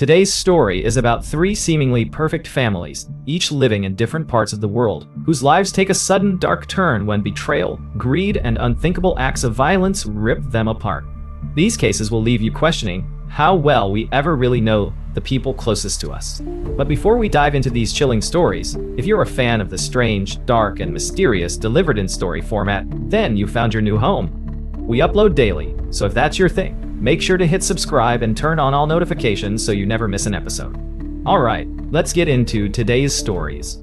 Today's story is about three seemingly perfect families, each living in different parts of the world, whose lives take a sudden dark turn when betrayal, greed, and unthinkable acts of violence rip them apart. These cases will leave you questioning how well we ever really know the people closest to us. But before we dive into these chilling stories, if you're a fan of the strange, dark, and mysterious delivered in story format, then you found your new home. We upload daily, so if that's your thing, make sure to hit subscribe and turn on all notifications so you never miss an episode. Alright, let's get into today's stories.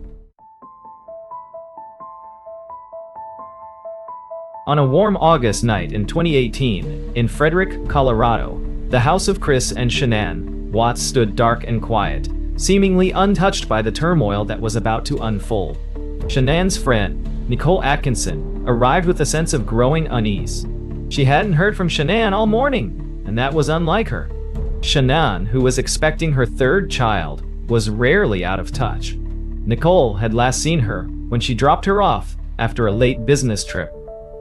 On a warm August night in 2018, in Frederick, Colorado, the house of Chris and Shanann Watts stood dark and quiet, seemingly untouched by the turmoil that was about to unfold. Shanann's friend, Nicole Atkinson, arrived with a sense of growing unease. She hadn't heard from Shanann all morning, and that was unlike her. Shanann, who was expecting her third child, was rarely out of touch. Nicole had last seen her when she dropped her off after a late business trip.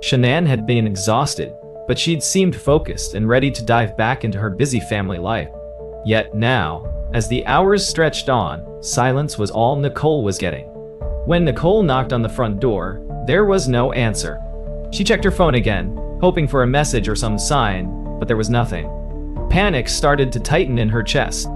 Shanann had been exhausted, but she'd seemed focused and ready to dive back into her busy family life. Yet now, as the hours stretched on, silence was all Nicole was getting. When Nicole knocked on the front door, there was no answer. She checked her phone again, hoping for a message or some sign, but there was nothing. Panic started to tighten in her chest.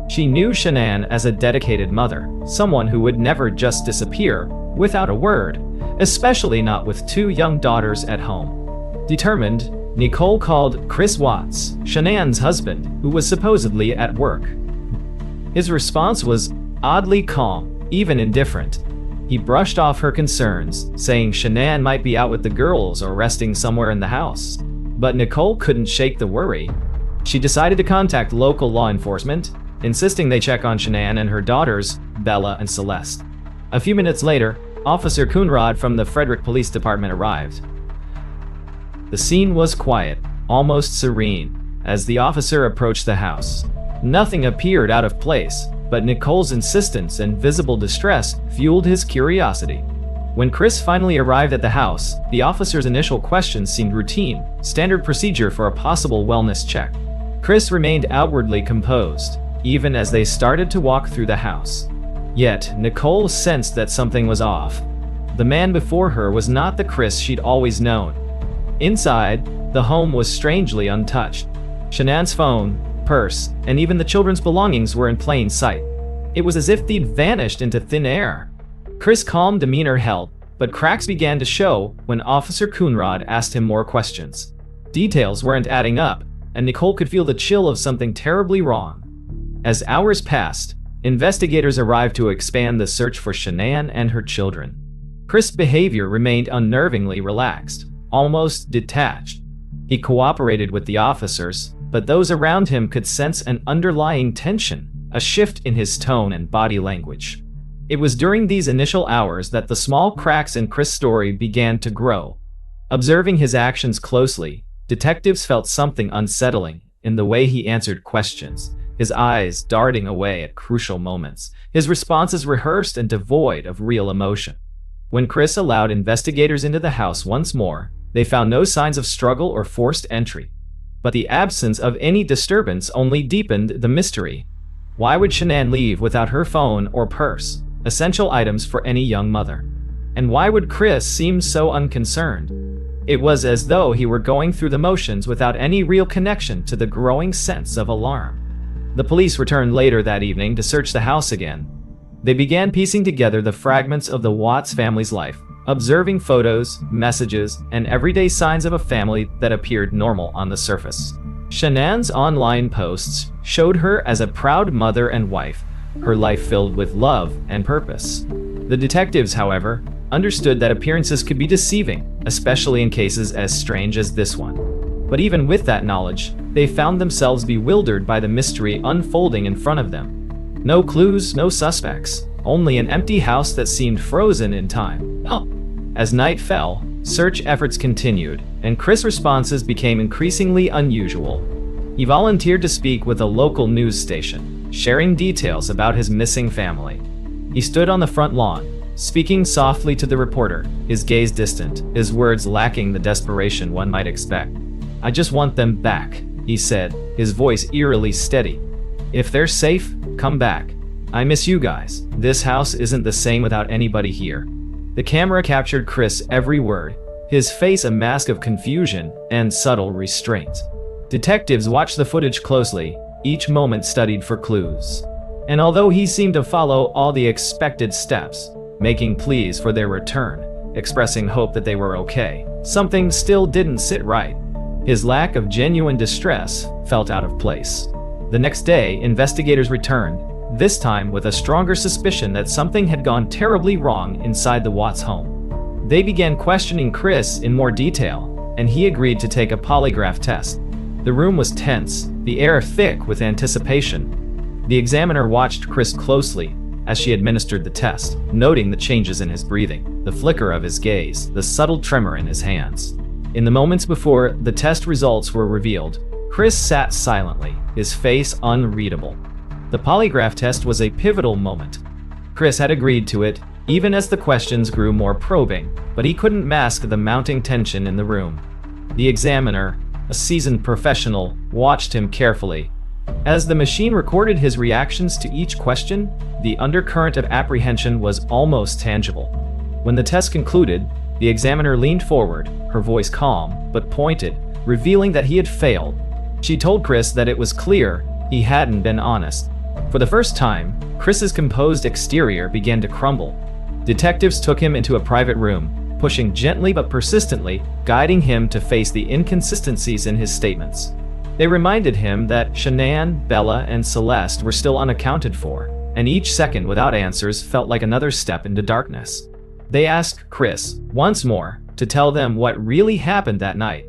She knew Shanann as a dedicated mother, someone who would never just disappear without a word, especially not with two young daughters at home. Determined, Nicole called Chris Watts, Shanann's husband, who was supposedly at work. His response was oddly calm, even indifferent. He brushed off her concerns, saying Shanann might be out with the girls or resting somewhere in the house. But Nicole couldn't shake the worry. She decided to contact local law enforcement, insisting they check on Shanann and her daughters, Bella and Celeste. A few minutes later, Officer Coonrod from the Frederick Police Department arrived. The scene was quiet, almost serene, as the officer approached the house. Nothing appeared out of place, but Nicole's insistence and visible distress fueled his curiosity. When Chris finally arrived at the house, the officer's initial questions seemed routine, standard procedure for a possible wellness check. Chris remained outwardly composed, even as they started to walk through the house. Yet, Nicole sensed that something was off. The man before her was not the Chris she'd always known. Inside, the home was strangely untouched. Shanann's phone, purse, and even the children's belongings were in plain sight. It was as if they'd vanished into thin air. Chris' calm demeanor held, but cracks began to show when Officer Coonrod asked him more questions. Details weren't adding up, and Nicole could feel the chill of something terribly wrong. As hours passed, investigators arrived to expand the search for Shanann and her children. Chris' behavior remained unnervingly relaxed, almost detached. He cooperated with the officers, but those around him could sense an underlying tension, a shift in his tone and body language. It was during these initial hours that the small cracks in Chris' story began to grow. Observing his actions closely, detectives felt something unsettling in the way he answered questions, his eyes darting away at crucial moments, his responses rehearsed and devoid of real emotion. When Chris allowed investigators into the house once more, they found no signs of struggle or forced entry. But the absence of any disturbance only deepened the mystery. Why would Shanann leave without her phone or purse, essential items for any young mother? And why would Chris seem so unconcerned? It was as though he were going through the motions without any real connection to the growing sense of alarm. The police returned later that evening to search the house again. They began piecing together the fragments of the Watts family's life, observing photos, messages, and everyday signs of a family that appeared normal on the surface. Shanann's online posts showed her as a proud mother and wife, her life filled with love and purpose. The detectives, however, understood that appearances could be deceiving, especially in cases as strange as this one. But even with that knowledge, they found themselves bewildered by the mystery unfolding in front of them. No clues, no suspects, only an empty house that seemed frozen in time. As night fell, search efforts continued, and Chris' responses became increasingly unusual. He volunteered to speak with a local news station, sharing details about his missing family. He stood on the front lawn, speaking softly to the reporter, his gaze distant, his words lacking the desperation one might expect. "I just want them back," he said, his voice eerily steady. If they're safe, come back. I miss you guys. This house isn't the same without anybody here." The camera captured Chris' every word, his face a mask of confusion and subtle restraint. Detectives watched the footage closely, each moment studied for clues. And although he seemed to follow all the expected steps, making pleas for their return, expressing hope that they were okay, something still didn't sit right. His lack of genuine distress felt out of place. The next day, investigators returned, this time with a stronger suspicion that something had gone terribly wrong inside the Watts home. They began questioning Chris in more detail, and he agreed to take a polygraph test. The room was tense, the air thick with anticipation. The examiner watched Chris closely as she administered the test, noting the changes in his breathing, the flicker of his gaze, the subtle tremor in his hands. In the moments before the test results were revealed, Chris sat silently, his face unreadable. The polygraph test was a pivotal moment. Chris had agreed to it, even as the questions grew more probing, but he couldn't mask the mounting tension in the room. The examiner, a seasoned professional, watched him carefully. As the machine recorded his reactions to each question, the undercurrent of apprehension was almost tangible. When the test concluded, the examiner leaned forward, her voice calm but pointed, revealing that he had failed. She told Chris that it was clear he hadn't been honest. For the first time, Chris's composed exterior began to crumble. Detectives took him into a private room, pushing gently but persistently, guiding him to face the inconsistencies in his statements. They reminded him that Shanann, Bella, and Celeste were still unaccounted for, and each second without answers felt like another step into darkness. They asked Chris, once more, to tell them what really happened that night.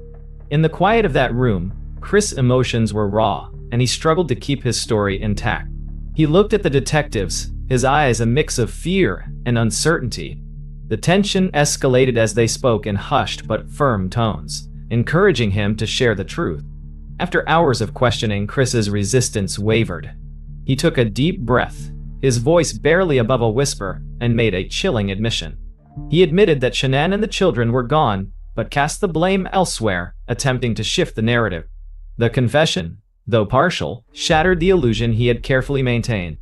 In the quiet of that room, Chris' emotions were raw, and he struggled to keep his story intact. He looked at the detectives, his eyes a mix of fear and uncertainty. The tension escalated as they spoke in hushed but firm tones, encouraging him to share the truth. After hours of questioning, Chris's resistance wavered. He took a deep breath, his voice barely above a whisper, and made a chilling admission. He admitted that Shanann and the children were gone, but cast the blame elsewhere, attempting to shift the narrative. The confession, though partial, shattered the illusion he had carefully maintained.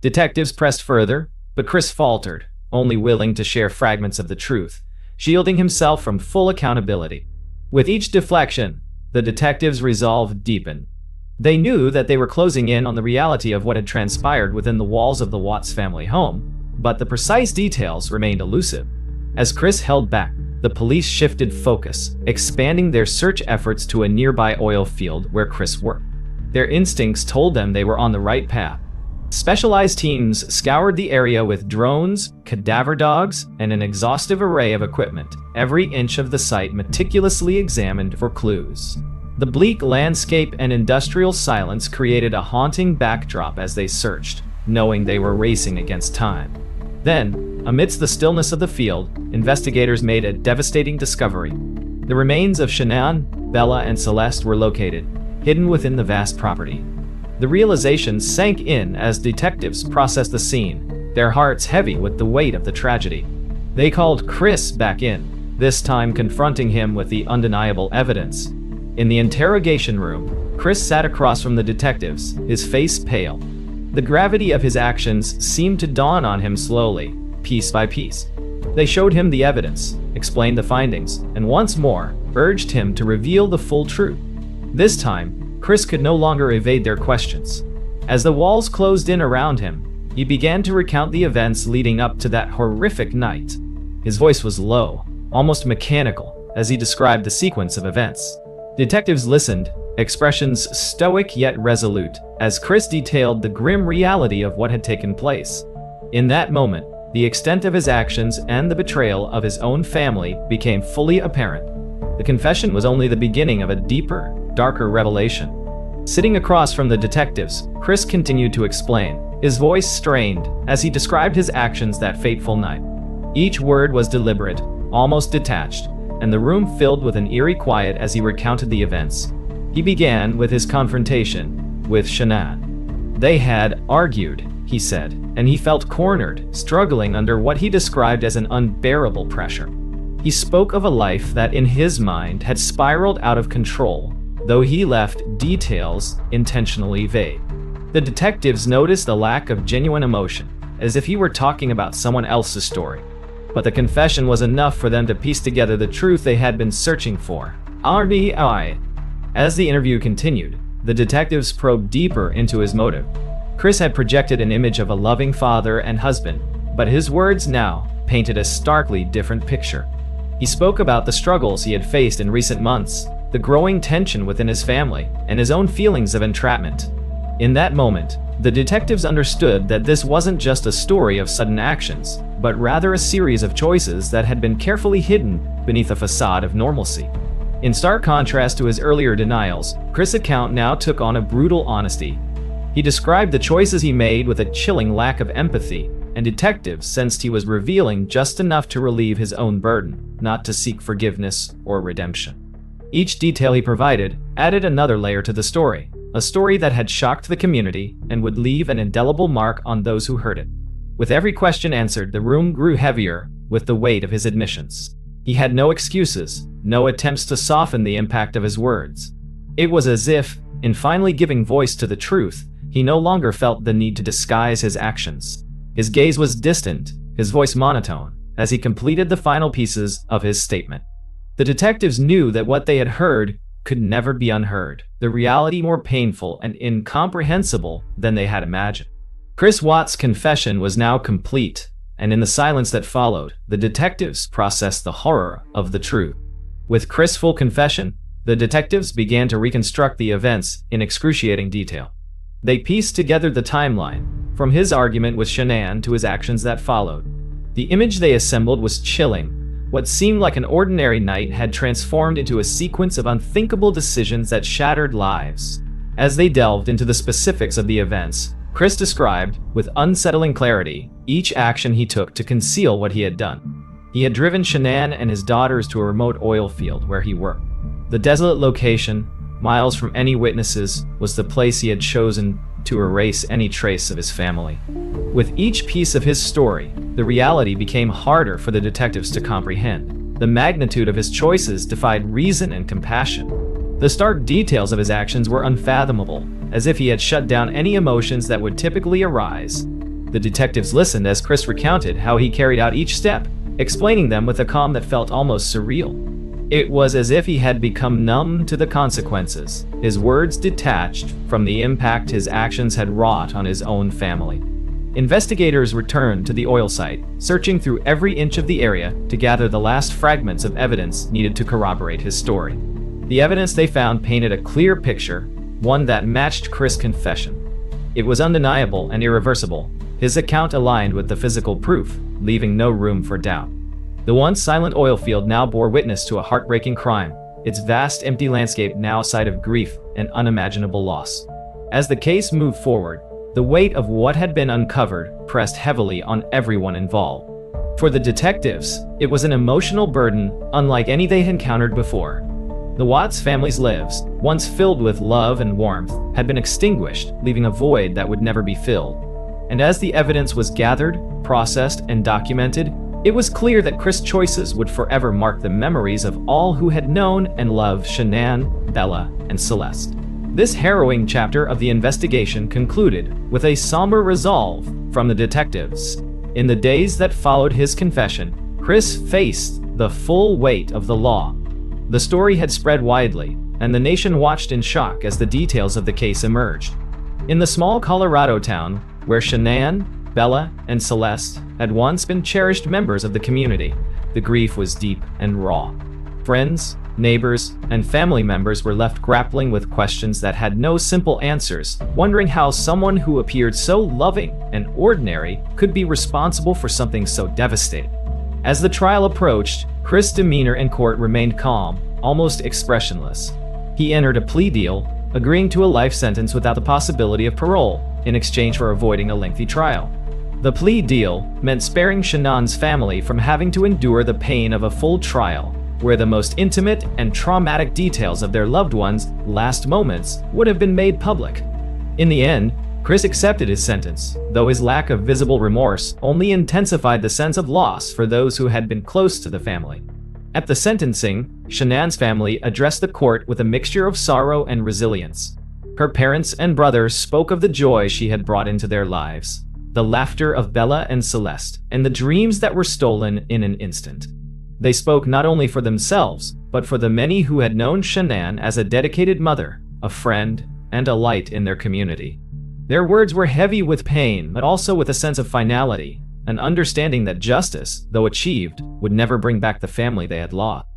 Detectives pressed further, but Chris faltered, only willing to share fragments of the truth, shielding himself from full accountability. With each deflection, the detectives' resolve deepened. They knew that they were closing in on the reality of what had transpired within the walls of the Watts family home, but the precise details remained elusive. As Chris held back, the police shifted focus, expanding their search efforts to a nearby oil field where Chris worked. Their instincts told them they were on the right path. Specialized teams scoured the area with drones, cadaver dogs, and an exhaustive array of equipment, every inch of the site meticulously examined for clues. The bleak landscape and industrial silence created a haunting backdrop as they searched, knowing they were racing against time. Then, amidst the stillness of the field, investigators made a devastating discovery. The remains of Shanann, Bella, and Celeste were located, hidden within the vast property. The realization sank in as detectives processed the scene, their hearts heavy with the weight of the tragedy. They called Chris back in, this time confronting him with the undeniable evidence. In the interrogation room, Chris sat across from the detectives, his face pale. The gravity of his actions seemed to dawn on him slowly, piece by piece. They showed him the evidence, explained the findings, and once more, urged him to reveal the full truth. This time, Chris could no longer evade their questions. As the walls closed in around him, he began to recount the events leading up to that horrific night. His voice was low, almost mechanical, as he described the sequence of events. Detectives listened, expressions stoic yet resolute, as Chris detailed the grim reality of what had taken place. In that moment, the extent of his actions and the betrayal of his own family became fully apparent. The confession was only the beginning of a deeper, darker revelation. Sitting across from the detectives, Chris continued to explain, his voice strained as he described his actions that fateful night. Each word was deliberate, almost detached, and the room filled with an eerie quiet as he recounted the events. He began with his confrontation with Shanann. They had argued, he said, and he felt cornered, struggling under what he described as an unbearable pressure. He spoke of a life that in his mind had spiraled out of control, though he left details intentionally vague. The detectives noticed a lack of genuine emotion, as if he were talking about someone else's story. But the confession was enough for them to piece together the truth they had been searching for. RBI. As the interview continued, the detectives probed deeper into his motive. Chris had projected an image of a loving father and husband, but his words now painted a starkly different picture. He spoke about the struggles he had faced in recent months, the growing tension within his family, and his own feelings of entrapment. In that moment, the detectives understood that this wasn't just a story of sudden actions, but rather a series of choices that had been carefully hidden beneath a facade of normalcy. In stark contrast to his earlier denials, Chris' account now took on a brutal honesty. He described the choices he made with a chilling lack of empathy, and detectives sensed he was revealing just enough to relieve his own burden, not to seek forgiveness or redemption. Each detail he provided added another layer to the story, a story that had shocked the community and would leave an indelible mark on those who heard it. With every question answered, the room grew heavier with the weight of his admissions. He had no excuses, no attempts to soften the impact of his words. It was as if, in finally giving voice to the truth, he no longer felt the need to disguise his actions. His gaze was distant, his voice monotone, as he completed the final pieces of his statement. The detectives knew that what they had heard could never be unheard, the reality more painful and incomprehensible than they had imagined. Chris Watts' confession was now complete, and in the silence that followed, the detectives processed the horror of the truth. With Chris' full confession, the detectives began to reconstruct the events in excruciating detail. They pieced together the timeline, from his argument with Shanann to his actions that followed. The image they assembled was chilling. What seemed like an ordinary night had transformed into a sequence of unthinkable decisions that shattered lives. As they delved into the specifics of the events, Chris described, with unsettling clarity, each action he took to conceal what he had done. He had driven Shanann and his daughters to a remote oil field where he worked. The desolate location, miles from any witnesses, was the place he had chosen to erase any trace of his family. With each piece of his story, the reality became harder for the detectives to comprehend. The magnitude of his choices defied reason and compassion. The stark details of his actions were unfathomable, as if he had shut down any emotions that would typically arise. The detectives listened as Chris recounted how he carried out each step, explaining them with a calm that felt almost surreal. It was as if he had become numb to the consequences, his words detached from the impact his actions had wrought on his own family. Investigators returned to the oil site, searching through every inch of the area to gather the last fragments of evidence needed to corroborate his story. The evidence they found painted a clear picture, one that matched Chris' confession. It was undeniable and irreversible. His account aligned with the physical proof, leaving no room for doubt. The once silent oil field now bore witness to a heartbreaking crime, its vast empty landscape now a site of grief and unimaginable loss. As the case moved forward, the weight of what had been uncovered pressed heavily on everyone involved. For the detectives, it was an emotional burden unlike any they had encountered before. The Watts family's lives, once filled with love and warmth, had been extinguished, leaving a void that would never be filled. And as the evidence was gathered, processed, and documented, it was clear that Chris' choices would forever mark the memories of all who had known and loved Shanann, Bella, and Celeste. This harrowing chapter of the investigation concluded with a somber resolve from the detectives. In the days that followed his confession, Chris faced the full weight of the law. The story had spread widely, and the nation watched in shock as the details of the case emerged. In the small Colorado town, where Shanann, Bella, and Celeste had once been cherished members of the community, the grief was deep and raw. Friends, neighbors, and family members were left grappling with questions that had no simple answers, wondering how someone who appeared so loving and ordinary could be responsible for something so devastating. As the trial approached, Chris' demeanor in court remained calm, almost expressionless. He entered a plea deal, agreeing to a life sentence without the possibility of parole, in exchange for avoiding a lengthy trial. The plea deal meant sparing Shanann's family from having to endure the pain of a full trial, where the most intimate and traumatic details of their loved ones' last moments would have been made public. In the end, Chris accepted his sentence, though his lack of visible remorse only intensified the sense of loss for those who had been close to the family. At the sentencing, Shanann's family addressed the court with a mixture of sorrow and resilience. Her parents and brothers spoke of the joy she had brought into their lives, the laughter of Bella and Celeste, and the dreams that were stolen in an instant. They spoke not only for themselves, but for the many who had known Shanann as a dedicated mother, a friend, and a light in their community. Their words were heavy with pain, but also with a sense of finality, an understanding that justice, though achieved, would never bring back the family they had lost.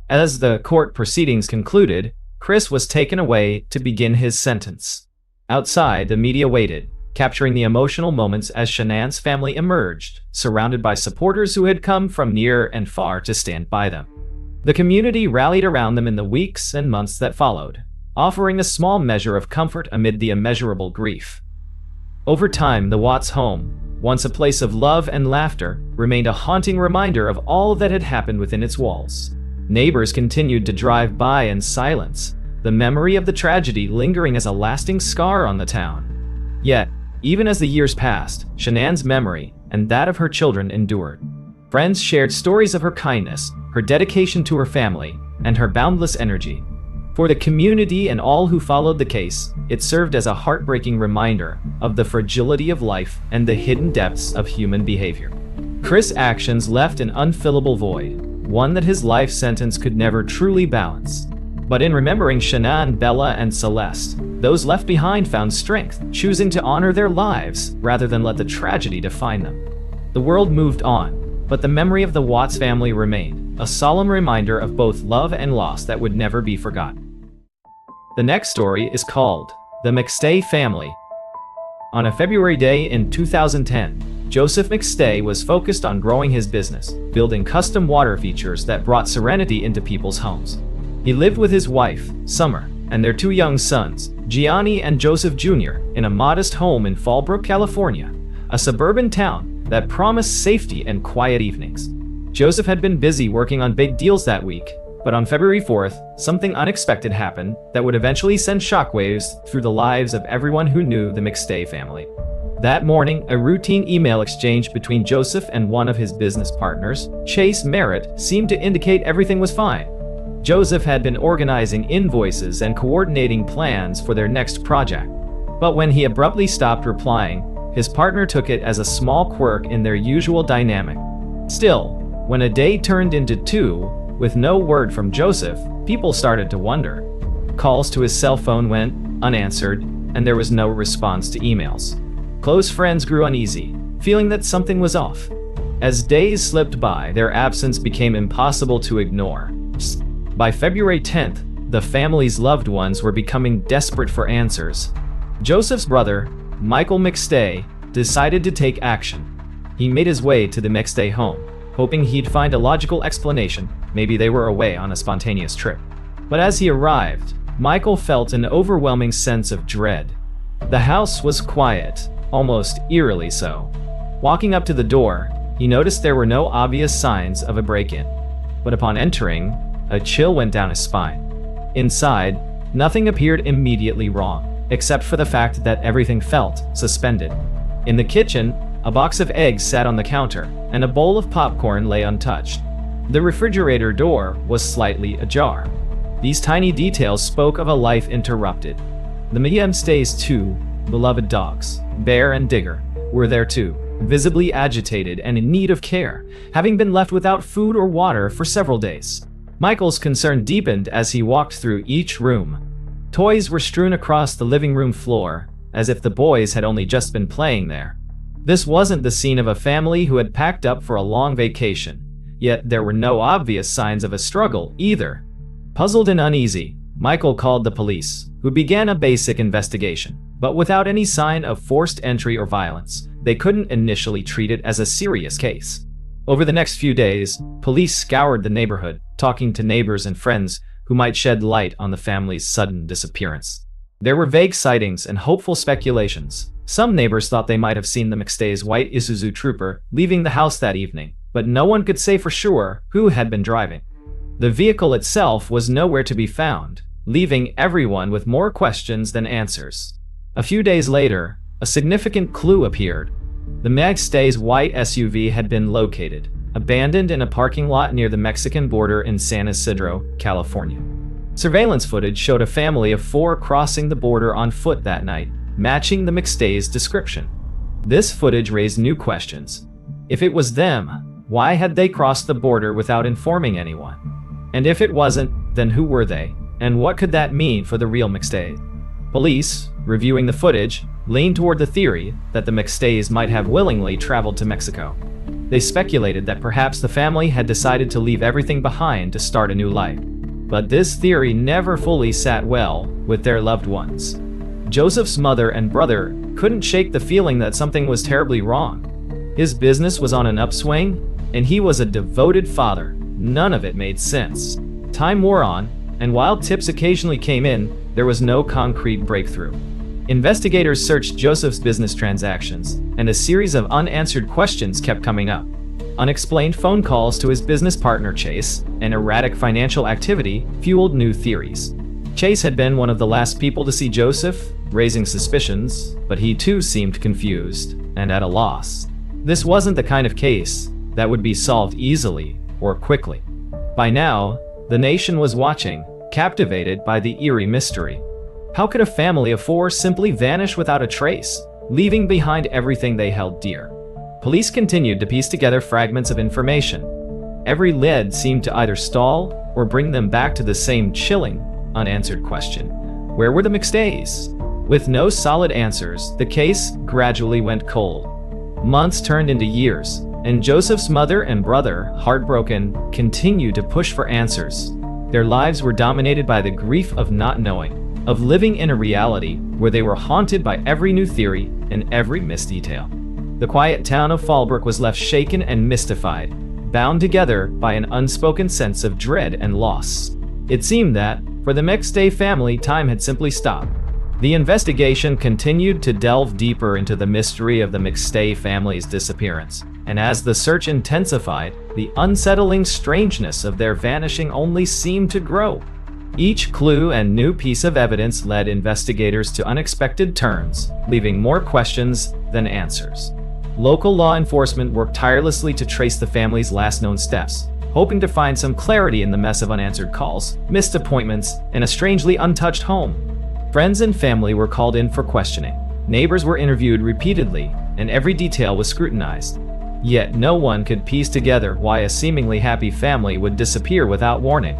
As the court proceedings concluded, Chris was taken away to begin his sentence. Outside, the media waited, capturing the emotional moments as Shanann's family emerged, surrounded by supporters who had come from near and far to stand by them. The community rallied around them in the weeks and months that followed, offering a small measure of comfort amid the immeasurable grief. Over time, the Watts home, once a place of love and laughter, remained a haunting reminder of all that had happened within its walls. Neighbors continued to drive by in silence, the memory of the tragedy lingering as a lasting scar on the town. Yet, even as the years passed, Shanann's memory and that of her children endured. Friends shared stories of her kindness, her dedication to her family, and her boundless energy. For the community and all who followed the case, it served as a heartbreaking reminder of the fragility of life and the hidden depths of human behavior. Chris' actions left an unfillable void, one that his life sentence could never truly balance. But in remembering Shanann, Bella, and Celeste, those left behind found strength, choosing to honor their lives rather than let the tragedy define them. The world moved on, but the memory of the Watts family remained, a solemn reminder of both love and loss that would never be forgotten. The next story is called The McStay Family. On a February day in 2010, Joseph McStay was focused on growing his business, building custom water features that brought serenity into people's homes. He lived with his wife, Summer, and their two young sons, Gianni and Joseph Jr., in a modest home in Fallbrook, California, a suburban town that promised safety and quiet evenings. Joseph had been busy working on big deals that week, but on February 4th, something unexpected happened that would eventually send shockwaves through the lives of everyone who knew the McStay family. That morning, a routine email exchange between Joseph and one of his business partners, Chase Merritt, seemed to indicate everything was fine. Joseph had been organizing invoices and coordinating plans for their next project. But when he abruptly stopped replying, his partner took it as a small quirk in their usual dynamic. Still, when a day turned into two, with no word from Joseph, people started to wonder. Calls to his cell phone went unanswered, and there was no response to emails. Close friends grew uneasy, feeling that something was off. As days slipped by, their absence became impossible to ignore. By February 10th, the family's loved ones were becoming desperate for answers. Joseph's brother, Michael McStay, decided to take action. He made his way to the McStay home, hoping he'd find a logical explanation. Maybe they were away on a spontaneous trip. But as he arrived, Michael felt an overwhelming sense of dread. The house was quiet, almost eerily so. Walking up to the door, he noticed there were no obvious signs of a break-in. But upon entering, a chill went down his spine. Inside, nothing appeared immediately wrong, except for the fact that everything felt suspended. In the kitchen, a box of eggs sat on the counter, and a bowl of popcorn lay untouched. The refrigerator door was slightly ajar. These tiny details spoke of a life interrupted. The McStay's two beloved dogs, Bear and Digger, were there too, visibly agitated and in need of care, having been left without food or water for several days. Michael's concern deepened as he walked through each room. Toys were strewn across the living room floor, as if the boys had only just been playing there. This wasn't the scene of a family who had packed up for a long vacation, yet there were no obvious signs of a struggle either. Puzzled and uneasy, Michael called the police, who began a basic investigation, but without any sign of forced entry or violence. They couldn't initially treat it as a serious case. Over the next few days, police scoured the neighborhood, talking to neighbors and friends who might shed light on the family's sudden disappearance. There were vague sightings and hopeful speculations. Some neighbors thought they might have seen the McStay's white Isuzu Trooper leaving the house that evening, but no one could say for sure who had been driving. The vehicle itself was nowhere to be found, leaving everyone with more questions than answers. A few days later, a significant clue appeared. The McStay's white SUV had been located, abandoned in a parking lot near the Mexican border in San Isidro, California. Surveillance footage showed a family of 4 crossing the border on foot that night, matching the McStay's description. This footage raised new questions. If it was them, why had they crossed the border without informing anyone? And if it wasn't, then who were they? And what could that mean for the real McStays? Police, reviewing the footage, leaned toward the theory that the McStays might have willingly traveled to Mexico. They speculated that perhaps the family had decided to leave everything behind to start a new life. But this theory never fully sat well with their loved ones. Joseph's mother and brother couldn't shake the feeling that something was terribly wrong. His business was on an upswing, and he was a devoted father. None of it made sense. Time wore on, and while tips occasionally came in, there was no concrete breakthrough. Investigators searched Joseph's business transactions, and a series of unanswered questions kept coming up. Unexplained phone calls to his business partner Chase and erratic financial activity fueled new theories. Chase had been one of the last people to see Joseph, raising suspicions, but he too seemed confused and at a loss. This wasn't the kind of case that would be solved easily or quickly. By now, the nation was watching, captivated by the eerie mystery. How could a family of 4 simply vanish without a trace, leaving behind everything they held dear? Police continued to piece together fragments of information. Every lead seemed to either stall or bring them back to the same chilling, unanswered question. Where were the McStays? With no solid answers, the case gradually went cold. Months turned into years, and Joseph's mother and brother, heartbroken, continued to push for answers. Their lives were dominated by the grief of not knowing, of living in a reality where they were haunted by every new theory and every missed detail. The quiet town of Fallbrook was left shaken and mystified, bound together by an unspoken sense of dread and loss. It seemed that, for the McStay family, time had simply stopped. The investigation continued to delve deeper into the mystery of the McStay family's disappearance, and as the search intensified, the unsettling strangeness of their vanishing only seemed to grow. Each clue and new piece of evidence led investigators to unexpected turns, leaving more questions than answers. Local law enforcement worked tirelessly to trace the family's last known steps, hoping to find some clarity in the mess of unanswered calls, missed appointments, and a strangely untouched home. Friends and family were called in for questioning. Neighbors were interviewed repeatedly, and every detail was scrutinized. Yet no one could piece together why a seemingly happy family would disappear without warning.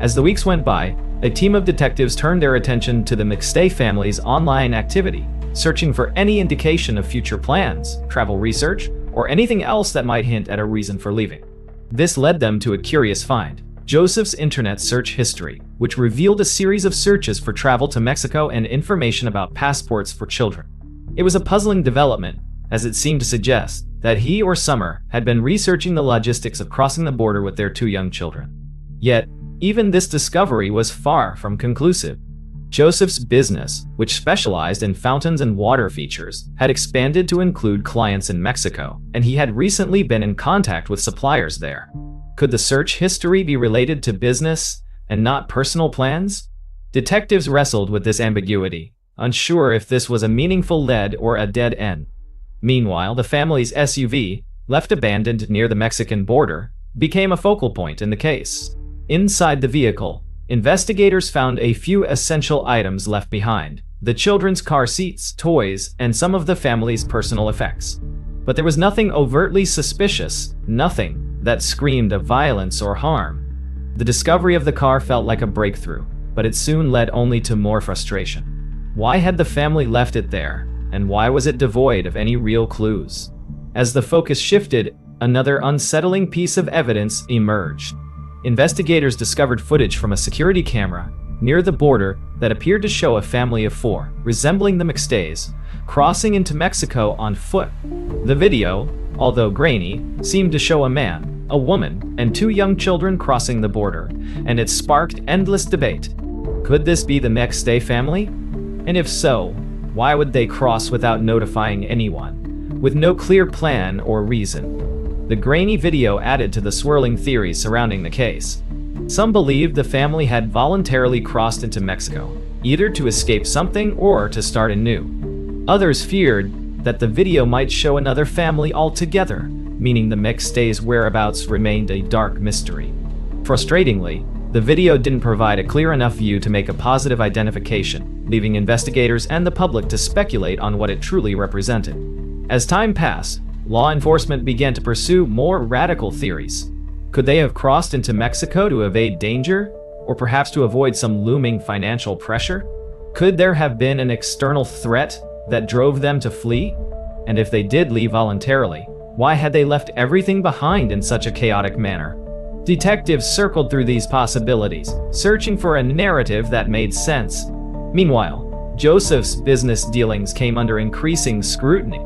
As the weeks went by, a team of detectives turned their attention to the McStay family's online activity, searching for any indication of future plans, travel research, or anything else that might hint at a reason for leaving. This led them to a curious find: Joseph's internet search history, which revealed a series of searches for travel to Mexico and information about passports for children. It was a puzzling development, as it seemed to suggest that he or Summer had been researching the logistics of crossing the border with their 2 young children. Yet, even this discovery was far from conclusive. Joseph's business, which specialized in fountains and water features, had expanded to include clients in Mexico, and he had recently been in contact with suppliers there. Could the search history be related to business and not personal plans? Detectives wrestled with this ambiguity, unsure if this was a meaningful lead or a dead end. Meanwhile, the family's SUV, left abandoned near the Mexican border, became a focal point in the case. Inside the vehicle, investigators found a few essential items left behind: the children's car seats, toys, and some of the family's personal effects. But there was nothing overtly suspicious, nothing that screamed of violence or harm. The discovery of the car felt like a breakthrough, but it soon led only to more frustration. Why had the family left it there, and why was it devoid of any real clues? As the focus shifted, another unsettling piece of evidence emerged. Investigators discovered footage from a security camera near the border that appeared to show a family of 4, resembling the McStays, crossing into Mexico on foot. The video, although grainy, seemed to show a man, a woman, and 2 young children crossing the border, and it sparked endless debate. Could this be the McStay family? And if so, why would they cross without notifying anyone, with no clear plan or reason? The grainy video added to the swirling theories surrounding the case. Some believed the family had voluntarily crossed into Mexico, either to escape something or to start anew. Others feared that the video might show another family altogether, meaning the McStays' whereabouts remained a dark mystery. Frustratingly, The video didn't provide a clear enough view to make a positive identification, leaving investigators and the public to speculate on what it truly represented. As time passed, law enforcement began to pursue more radical theories. Could they have crossed into Mexico to evade danger, or perhaps to avoid some looming financial pressure? Could there have been an external threat that drove them to flee? And if they did leave voluntarily, why had they left everything behind in such a chaotic manner? Detectives circled through these possibilities, searching for a narrative that made sense. Meanwhile, Joseph's business dealings came under increasing scrutiny.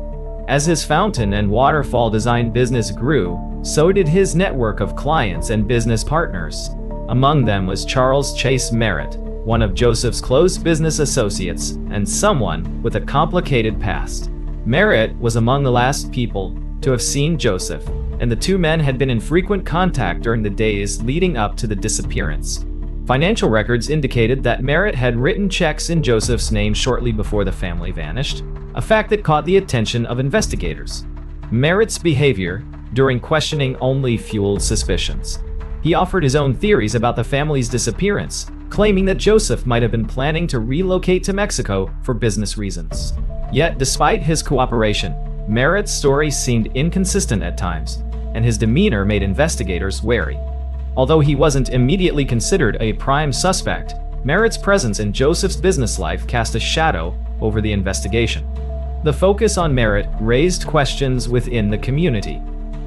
As his fountain and waterfall design business grew, so did his network of clients and business partners. Among them was Charles Chase Merritt, one of Joseph's close business associates and someone with a complicated past. Merritt was among the last people to have seen Joseph, and the two men had been in frequent contact during the days leading up to the disappearance. Financial records indicated that Merritt had written checks in Joseph's name shortly before the family vanished, a fact that caught the attention of investigators. Merritt's behavior during questioning only fueled suspicions. He offered his own theories about the family's disappearance, claiming that Joseph might have been planning to relocate to Mexico for business reasons. Yet, despite his cooperation, Merritt's story seemed inconsistent at times, and his demeanor made investigators wary. Although he wasn't immediately considered a prime suspect, Merritt's presence in Joseph's business life cast a shadow over the investigation. The focus on Merritt raised questions within the community.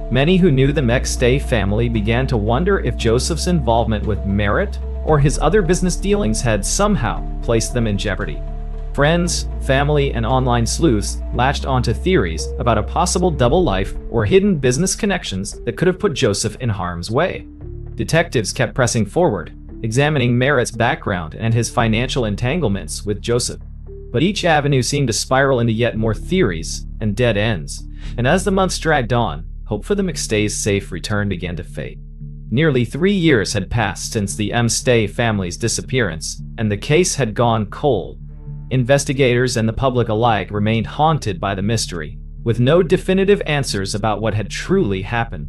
Many who knew the McStay family began to wonder if Joseph's involvement with Merritt or his other business dealings had somehow placed them in jeopardy. Friends, family, and online sleuths latched onto theories about a possible double life or hidden business connections that could have put Joseph in harm's way. Detectives kept pressing forward, examining Merritt's background and his financial entanglements with Joseph. But each avenue seemed to spiral into yet more theories and dead ends, and as the months dragged on, hope for the McStay's safe return began to fade. Nearly 3 years had passed since the McStay family's disappearance, and the case had gone cold. Investigators and the public alike remained haunted by the mystery, with no definitive answers about what had truly happened.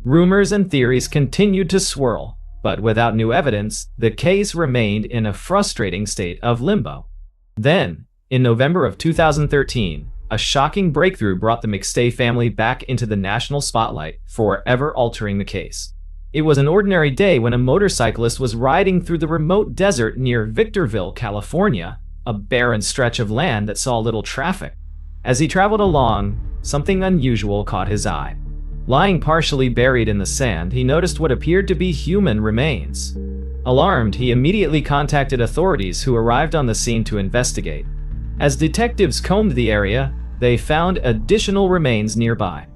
Rumors and theories continued to swirl, but without new evidence, the case remained in a frustrating state of limbo. Then, in November of 2013, a shocking breakthrough brought the McStay family back into the national spotlight, forever altering the case. It was an ordinary day when a motorcyclist was riding through the remote desert near Victorville, California, a barren stretch of land that saw little traffic. As he traveled along, something unusual caught his eye. Lying partially buried in the sand, he noticed what appeared to be human remains. Alarmed, he immediately contacted authorities who arrived on the scene to investigate. As detectives combed the area, they found additional remains nearby.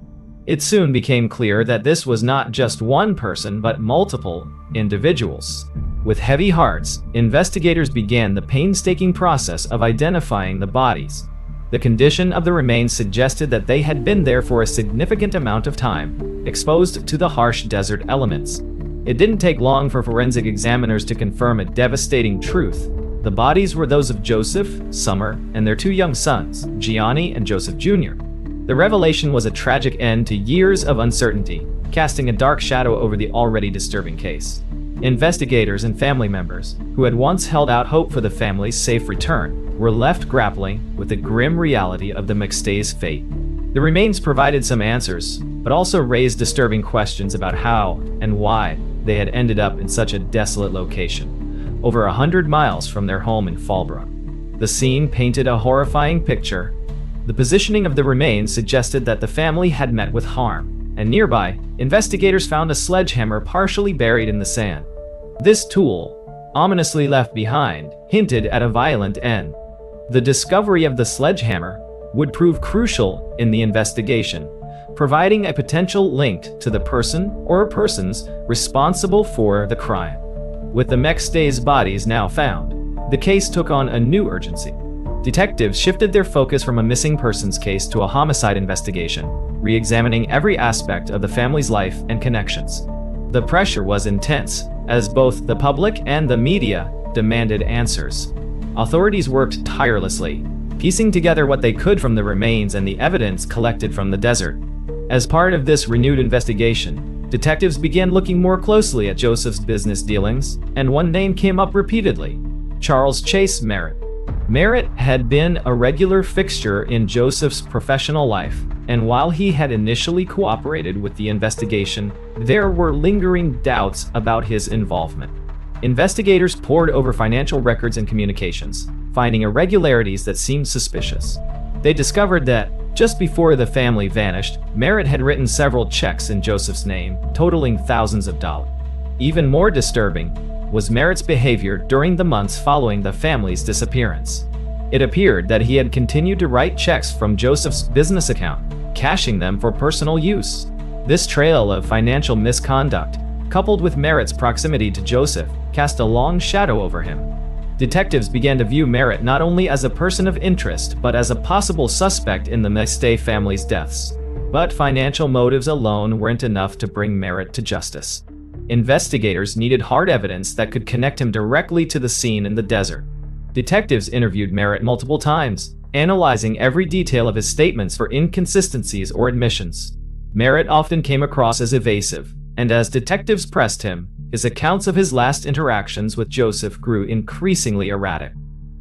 It soon became clear that this was not just one person, but multiple individuals. With heavy hearts, investigators began the painstaking process of identifying the bodies. The condition of the remains suggested that they had been there for a significant amount of time, exposed to the harsh desert elements. It didn't take long for forensic examiners to confirm a devastating truth. The bodies were those of Joseph, Summer, and their 2 young sons, Gianni and Joseph Jr. The revelation was a tragic end to years of uncertainty, casting a dark shadow over the already disturbing case. Investigators and family members, who had once held out hope for the family's safe return, were left grappling with the grim reality of the McStay's fate. The remains provided some answers, but also raised disturbing questions about how and why they had ended up in such a desolate location, over 100 miles from their home in Fallbrook. The scene painted a horrifying picture. The positioning of the remains suggested that the family had met with harm, and nearby, investigators found a sledgehammer partially buried in the sand. This tool, ominously left behind, hinted at a violent end. The discovery of the sledgehammer would prove crucial in the investigation, providing a potential link to the person or persons responsible for the crime. With the McStay's bodies now found, the case took on a new urgency. Detectives shifted their focus from a missing persons case to a homicide investigation, re-examining every aspect of the family's life and connections. The pressure was intense, as both the public and the media demanded answers. Authorities worked tirelessly, piecing together what they could from the remains and the evidence collected from the desert. As part of this renewed investigation, detectives began looking more closely at Joseph's business dealings, and one name came up repeatedly: Charles Chase Merritt. Merritt had been a regular fixture in Joseph's professional life, and while he had initially cooperated with the investigation, there were lingering doubts about his involvement. Investigators pored over financial records and communications, finding irregularities that seemed suspicious. They discovered that, just before the family vanished, Merritt had written several checks in Joseph's name, totaling thousands of dollars. Even more disturbing was Merritt's behavior during the months following the family's disappearance. It appeared that he had continued to write checks from Joseph's business account, cashing them for personal use. This trail of financial misconduct, coupled with Merritt's proximity to Joseph, cast a long shadow over him. Detectives began to view Merritt not only as a person of interest, but as a possible suspect in the McStay family's deaths. But financial motives alone weren't enough to bring Merritt to justice. Investigators needed hard evidence that could connect him directly to the scene in the desert. Detectives interviewed Merritt multiple times, analyzing every detail of his statements for inconsistencies or admissions. Merritt often came across as evasive, and as detectives pressed him, his accounts of his last interactions with Joseph grew increasingly erratic.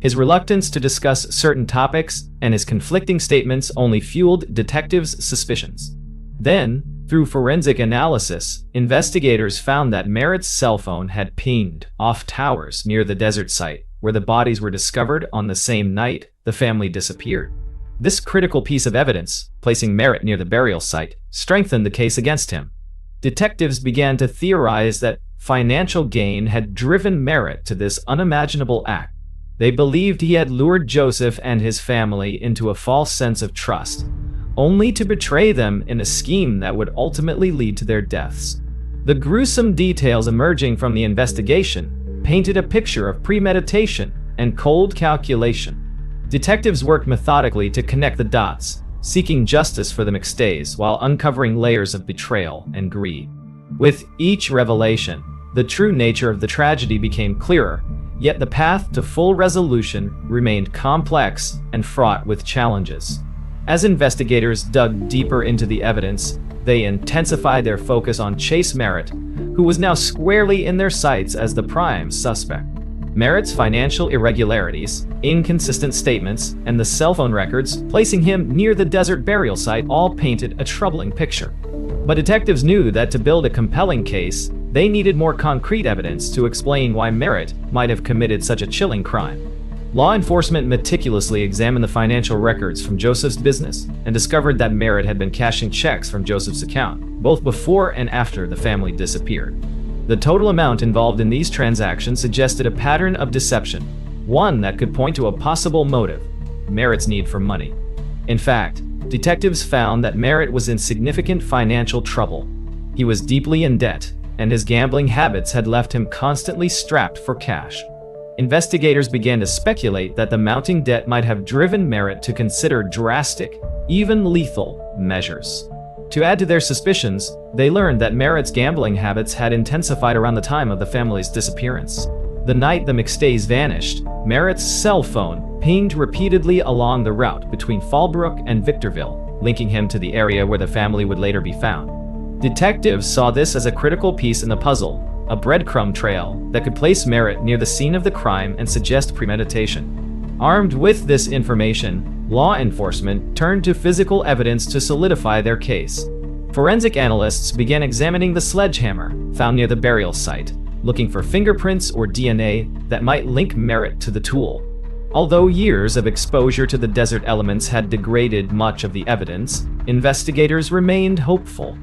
His reluctance to discuss certain topics and his conflicting statements only fueled detectives' suspicions. Then, through forensic analysis, investigators found that Merritt's cell phone had pinged off towers near the desert site, where the bodies were discovered on the same night the family disappeared. This critical piece of evidence, placing Merritt near the burial site, strengthened the case against him. Detectives began to theorize that financial gain had driven Merritt to this unimaginable act. They believed he had lured Joseph and his family into a false sense of trust, only to betray them in a scheme that would ultimately lead to their deaths. The gruesome details emerging from the investigation painted a picture of premeditation and cold calculation. Detectives worked methodically to connect the dots, seeking justice for the McStays while uncovering layers of betrayal and greed. With each revelation, the true nature of the tragedy became clearer, yet the path to full resolution remained complex and fraught with challenges. As investigators dug deeper into the evidence, they intensified their focus on Chase Merritt, who was now squarely in their sights as the prime suspect. Merritt's financial irregularities, inconsistent statements, and the cell phone records placing him near the desert burial site all painted a troubling picture. But detectives knew that to build a compelling case, they needed more concrete evidence to explain why Merritt might have committed such a chilling crime. Law enforcement meticulously examined the financial records from Joseph's business and discovered that Merritt had been cashing checks from Joseph's account, both before and after the family disappeared. The total amount involved in these transactions suggested a pattern of deception, one that could point to a possible motive: Merritt's need for money. In fact, detectives found that Merritt was in significant financial trouble. He was deeply in debt, and his gambling habits had left him constantly strapped for cash. Investigators began to speculate that the mounting debt might have driven Merritt to consider drastic, even lethal, measures. To add to their suspicions, they learned that Merritt's gambling habits had intensified around the time of the family's disappearance. The night the McStays vanished, Merritt's cell phone pinged repeatedly along the route between Fallbrook and Victorville, linking him to the area where the family would later be found. Detectives saw this as a critical piece in the puzzle, a breadcrumb trail that could place Merritt near the scene of the crime and suggest premeditation. Armed with this information, law enforcement turned to physical evidence to solidify their case. Forensic analysts began examining the sledgehammer found near the burial site, looking for fingerprints or DNA that might link Merritt to the tool. Although years of exposure to the desert elements had degraded much of the evidence, investigators remained hopeful.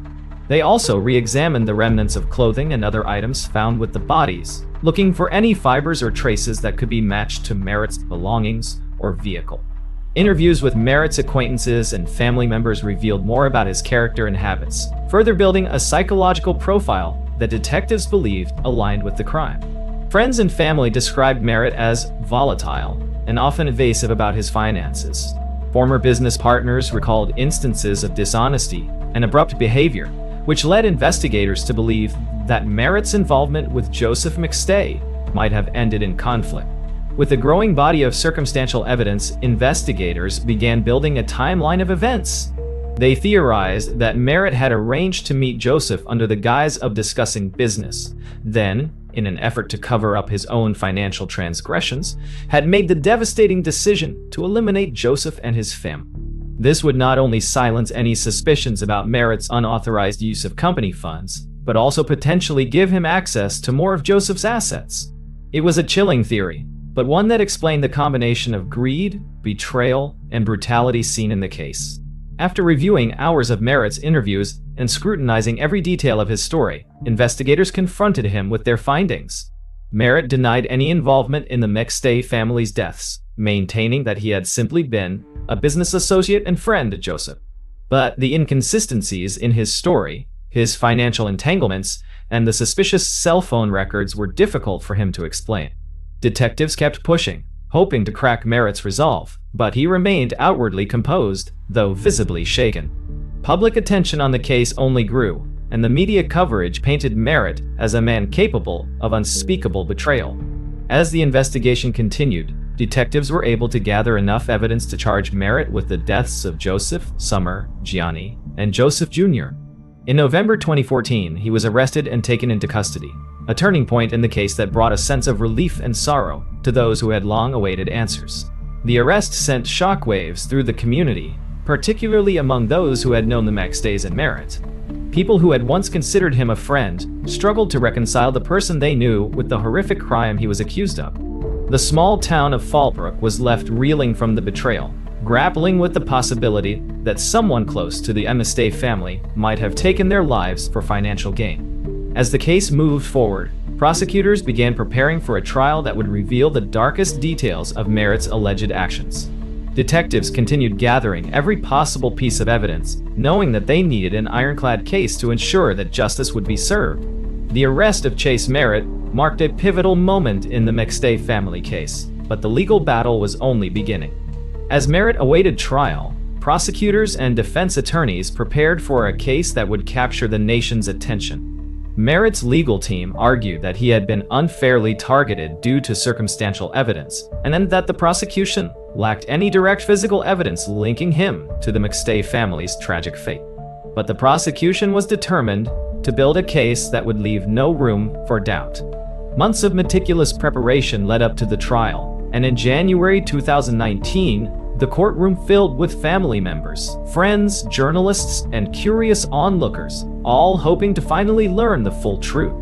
They also re-examined the remnants of clothing and other items found with the bodies, looking for any fibers or traces that could be matched to Merritt's belongings or vehicle. Interviews with Merritt's acquaintances and family members revealed more about his character and habits, further building a psychological profile that detectives believed aligned with the crime. Friends and family described Merritt as volatile and often evasive about his finances. Former business partners recalled instances of dishonesty and abrupt behavior, which led investigators to believe that Merritt's involvement with Joseph McStay might have ended in conflict. With a growing body of circumstantial evidence, investigators began building a timeline of events. They theorized that Merritt had arranged to meet Joseph under the guise of discussing business, then, in an effort to cover up his own financial transgressions, had made the devastating decision to eliminate Joseph and his family. This would not only silence any suspicions about Merritt's unauthorized use of company funds, but also potentially give him access to more of Joseph's assets. It was a chilling theory, but one that explained the combination of greed, betrayal, and brutality seen in the case. After reviewing hours of Merritt's interviews and scrutinizing every detail of his story, investigators confronted him with their findings. Merritt denied any involvement in the McStay family's deaths, maintaining that he had simply been a business associate and friend to Joseph. But the inconsistencies in his story, his financial entanglements, and the suspicious cell phone records were difficult for him to explain. Detectives kept pushing, hoping to crack Merritt's resolve, but he remained outwardly composed, though visibly shaken. Public attention on the case only grew, and the media coverage painted Merritt as a man capable of unspeakable betrayal. As the investigation continued, detectives were able to gather enough evidence to charge Merritt with the deaths of Joseph, Summer, Gianni, and Joseph Jr. In November 2014, he was arrested and taken into custody, a turning point in the case that brought a sense of relief and sorrow to those who had long awaited answers. The arrest sent shockwaves through the community, particularly among those who had known the McStays and Merritt. People who had once considered him a friend struggled to reconcile the person they knew with the horrific crime he was accused of. The small town of Fallbrook was left reeling from the betrayal, grappling with the possibility that someone close to the McStay family might have taken their lives for financial gain. As the case moved forward, prosecutors began preparing for a trial that would reveal the darkest details of Merritt's alleged actions. Detectives continued gathering every possible piece of evidence, knowing that they needed an ironclad case to ensure that justice would be served. The arrest of Chase Merritt marked a pivotal moment in the McStay family case, but the legal battle was only beginning. As Merritt awaited trial, prosecutors and defense attorneys prepared for a case that would capture the nation's attention. Merritt's legal team argued that he had been unfairly targeted due to circumstantial evidence, and then that the prosecution lacked any direct physical evidence linking him to the McStay family's tragic fate. But the prosecution was determined to build a case that would leave no room for doubt. Months of meticulous preparation led up to the trial, and in January 2019, the courtroom filled with family members, friends, journalists, and curious onlookers, all hoping to finally learn the full truth.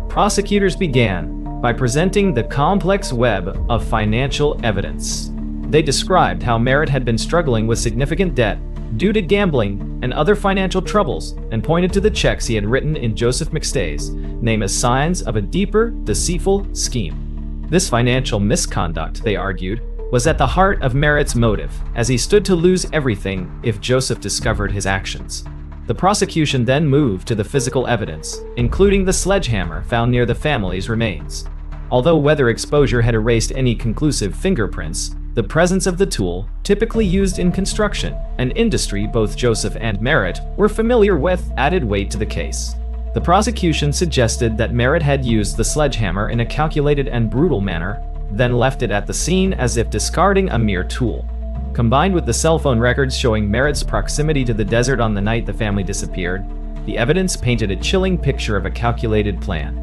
Prosecutors began by presenting the complex web of financial evidence. They described how Merritt had been struggling with significant debt due to gambling and other financial troubles, and pointed to the checks he had written in Joseph McStay's name as signs of a deeper, deceitful scheme. This financial misconduct, they argued, was at the heart of Merritt's motive, as he stood to lose everything if Joseph discovered his actions. The prosecution then moved to the physical evidence, including the sledgehammer found near the family's remains. Although weather exposure had erased any conclusive fingerprints, the presence of the tool, typically used in construction, an industry both Joseph and Merritt were familiar with, added weight to the case. The prosecution suggested that Merritt had used the sledgehammer in a calculated and brutal manner, then left it at the scene as if discarding a mere tool. Combined with the cell phone records showing Merritt's proximity to the desert on the night the family disappeared, the evidence painted a chilling picture of a calculated plan.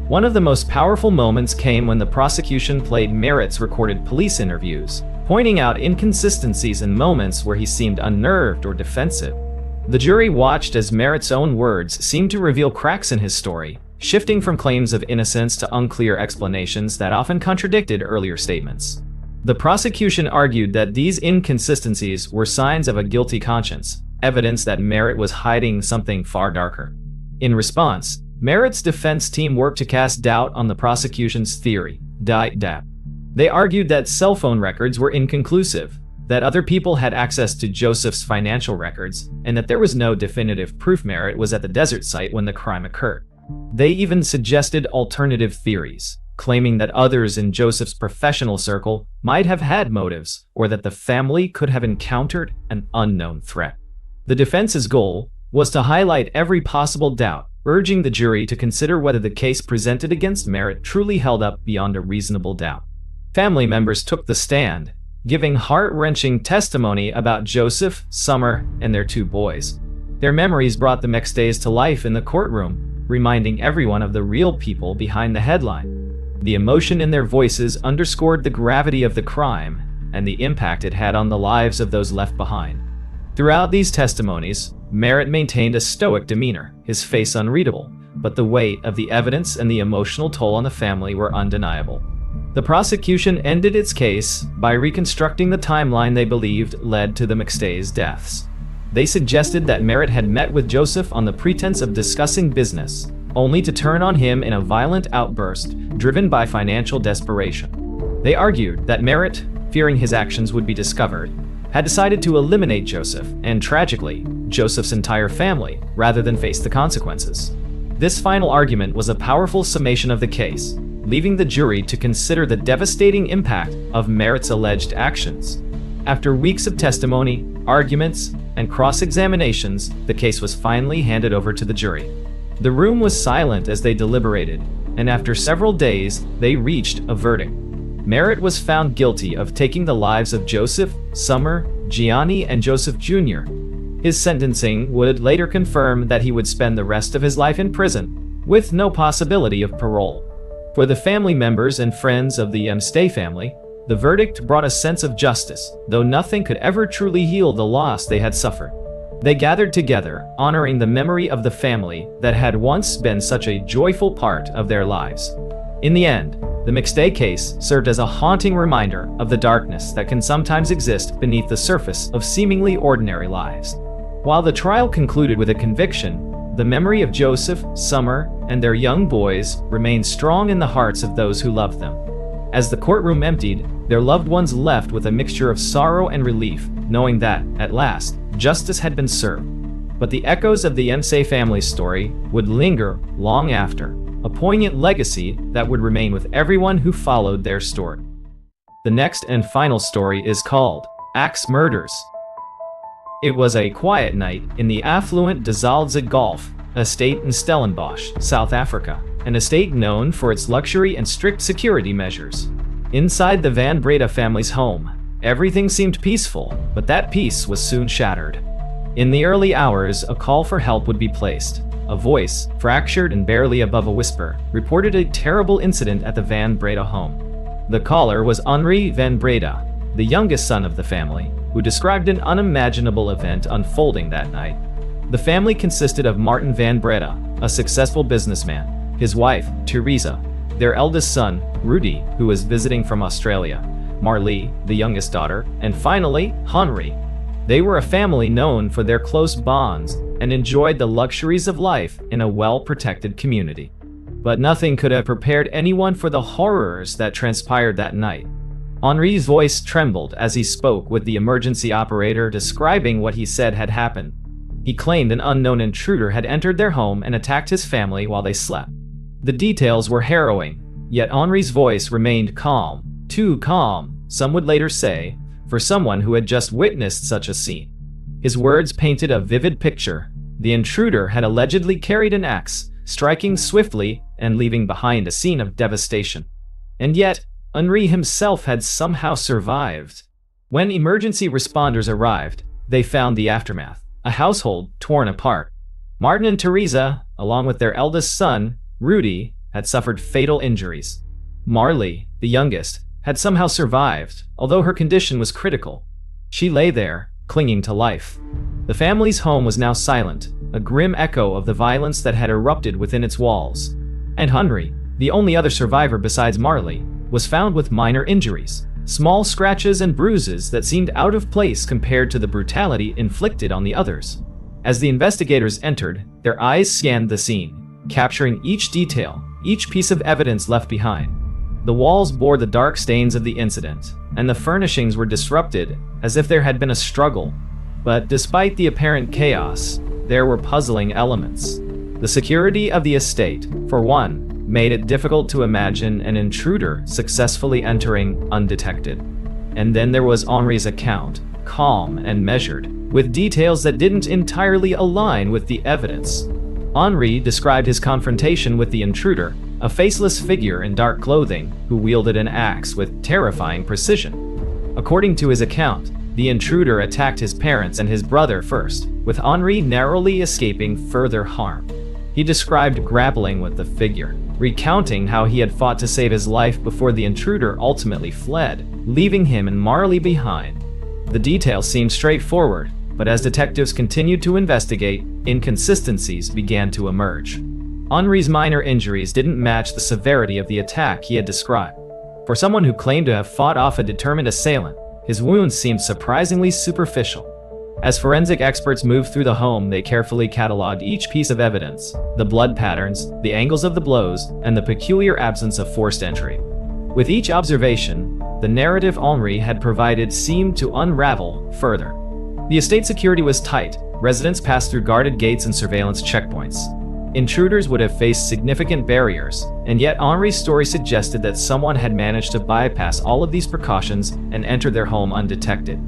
One of the most powerful moments came when the prosecution played Merritt's recorded police interviews, pointing out inconsistencies and moments where he seemed unnerved or defensive. The jury watched as Merritt's own words seemed to reveal cracks in his story, shifting from claims of innocence to unclear explanations that often contradicted earlier statements. The prosecution argued that these inconsistencies were signs of a guilty conscience, evidence that Merritt was hiding something far darker. In response, Merritt's defense team worked to cast doubt on the prosecution's theory. They argued that cell phone records were inconclusive, that other people had access to Joseph's financial records, and that there was no definitive proof Merritt was at the desert site when the crime occurred. They even suggested alternative theories, claiming that others in Joseph's professional circle might have had motives, or that the family could have encountered an unknown threat. The defense's goal was to highlight every possible doubt, urging the jury to consider whether the case presented against Merritt truly held up beyond a reasonable doubt. Family members took the stand, giving heart-wrenching testimony about Joseph, Summer, and their 2 boys. Their memories brought the McStays to life in the courtroom, reminding everyone of the real people behind the headline. The emotion in their voices underscored the gravity of the crime and the impact it had on the lives of those left behind. Throughout these testimonies, Merritt maintained a stoic demeanor, his face unreadable, but the weight of the evidence and the emotional toll on the family were undeniable. The prosecution ended its case by reconstructing the timeline they believed led to the McStays' deaths. They suggested that Merritt had met with Joseph on the pretense of discussing business, only to turn on him in a violent outburst driven by financial desperation. They argued that Merritt, fearing his actions would be discovered, had decided to eliminate Joseph and, tragically, Joseph's entire family, rather than face the consequences. This final argument was a powerful summation of the case, leaving the jury to consider the devastating impact of Merritt's alleged actions. After weeks of testimony, arguments, and cross-examinations, the case was finally handed over to the jury. The room was silent as they deliberated, and after several days, they reached a verdict. Merritt was found guilty of taking the lives of Joseph, Summer, Gianni, and Joseph Jr. His sentencing would later confirm that he would spend the rest of his life in prison, with no possibility of parole. For the family members and friends of the McStay family, the verdict brought a sense of justice, though nothing could ever truly heal the loss they had suffered. They gathered together, honoring the memory of the family that had once been such a joyful part of their lives. In the end, the McStay case served as a haunting reminder of the darkness that can sometimes exist beneath the surface of seemingly ordinary lives. While the trial concluded with a conviction, the memory of Joseph, Summer, and their young boys remained strong in the hearts of those who loved them. As the courtroom emptied, their loved ones left with a mixture of sorrow and relief, knowing that, at last, justice had been served. But the echoes of the McStay family's story would linger long after, a poignant legacy that would remain with everyone who followed their story. The next and final story is called Axe Murders. It was a quiet night in the affluent De Zalze Golf estate in Stellenbosch, South Africa, an estate known for its luxury and strict security measures. Inside the Van Breda family's home, everything seemed peaceful, but that peace was soon shattered. In the early hours, a call for help would be placed. A voice, fractured and barely above a whisper, reported a terrible incident at the Van Breda home. The caller was Henri Van Breda, the youngest son of the family, who described an unimaginable event unfolding that night. The family consisted of Martin Van Breda, a successful businessman, his wife, Teresa, their eldest son, Rudy, who was visiting from Australia, Marlee, the youngest daughter, and finally, Henri. They were a family known for their close bonds and enjoyed the luxuries of life in a well-protected community. But nothing could have prepared anyone for the horrors that transpired that night. Henri's voice trembled as he spoke with the emergency operator, describing what he said had happened. He claimed an unknown intruder had entered their home and attacked his family while they slept. The details were harrowing, yet Henri's voice remained calm, too calm, some would later say, for someone who had just witnessed such a scene. His words painted a vivid picture. The intruder had allegedly carried an axe, striking swiftly and leaving behind a scene of devastation. And yet, Henri himself had somehow survived. When emergency responders arrived, they found the aftermath, a household torn apart. Martin and Teresa, along with their eldest son, Rudy, had suffered fatal injuries. Marlee, the youngest, had somehow survived, although her condition was critical. She lay there, clinging to life. The family's home was now silent, a grim echo of the violence that had erupted within its walls. And Henri, the only other survivor besides Marlee, was found with minor injuries, small scratches and bruises that seemed out of place compared to the brutality inflicted on the others. As the investigators entered, their eyes scanned the scene, capturing each detail, each piece of evidence left behind. The walls bore the dark stains of the incident, and the furnishings were disrupted as if there had been a struggle. But despite the apparent chaos, there were puzzling elements. The security of the estate, for one, made it difficult to imagine an intruder successfully entering undetected. And then there was Henri's account, calm and measured, with details that didn't entirely align with the evidence. Henri described his confrontation with the intruder, a faceless figure in dark clothing who wielded an axe with terrifying precision. According to his account, the intruder attacked his parents and his brother first, with Henri narrowly escaping further harm. He described grappling with the figure, recounting how he had fought to save his life before the intruder ultimately fled, leaving him and Marley behind. The details seemed straightforward, but as detectives continued to investigate, inconsistencies began to emerge. Henri's minor injuries didn't match the severity of the attack he had described. For someone who claimed to have fought off a determined assailant, his wounds seemed surprisingly superficial. As forensic experts moved through the home, they carefully cataloged each piece of evidence: the blood patterns, the angles of the blows, and the peculiar absence of forced entry. With each observation, the narrative Henri had provided seemed to unravel further. The estate security was tight. Residents passed through guarded gates and surveillance checkpoints. Intruders would have faced significant barriers, and yet Henri's story suggested that someone had managed to bypass all of these precautions and enter their home undetected.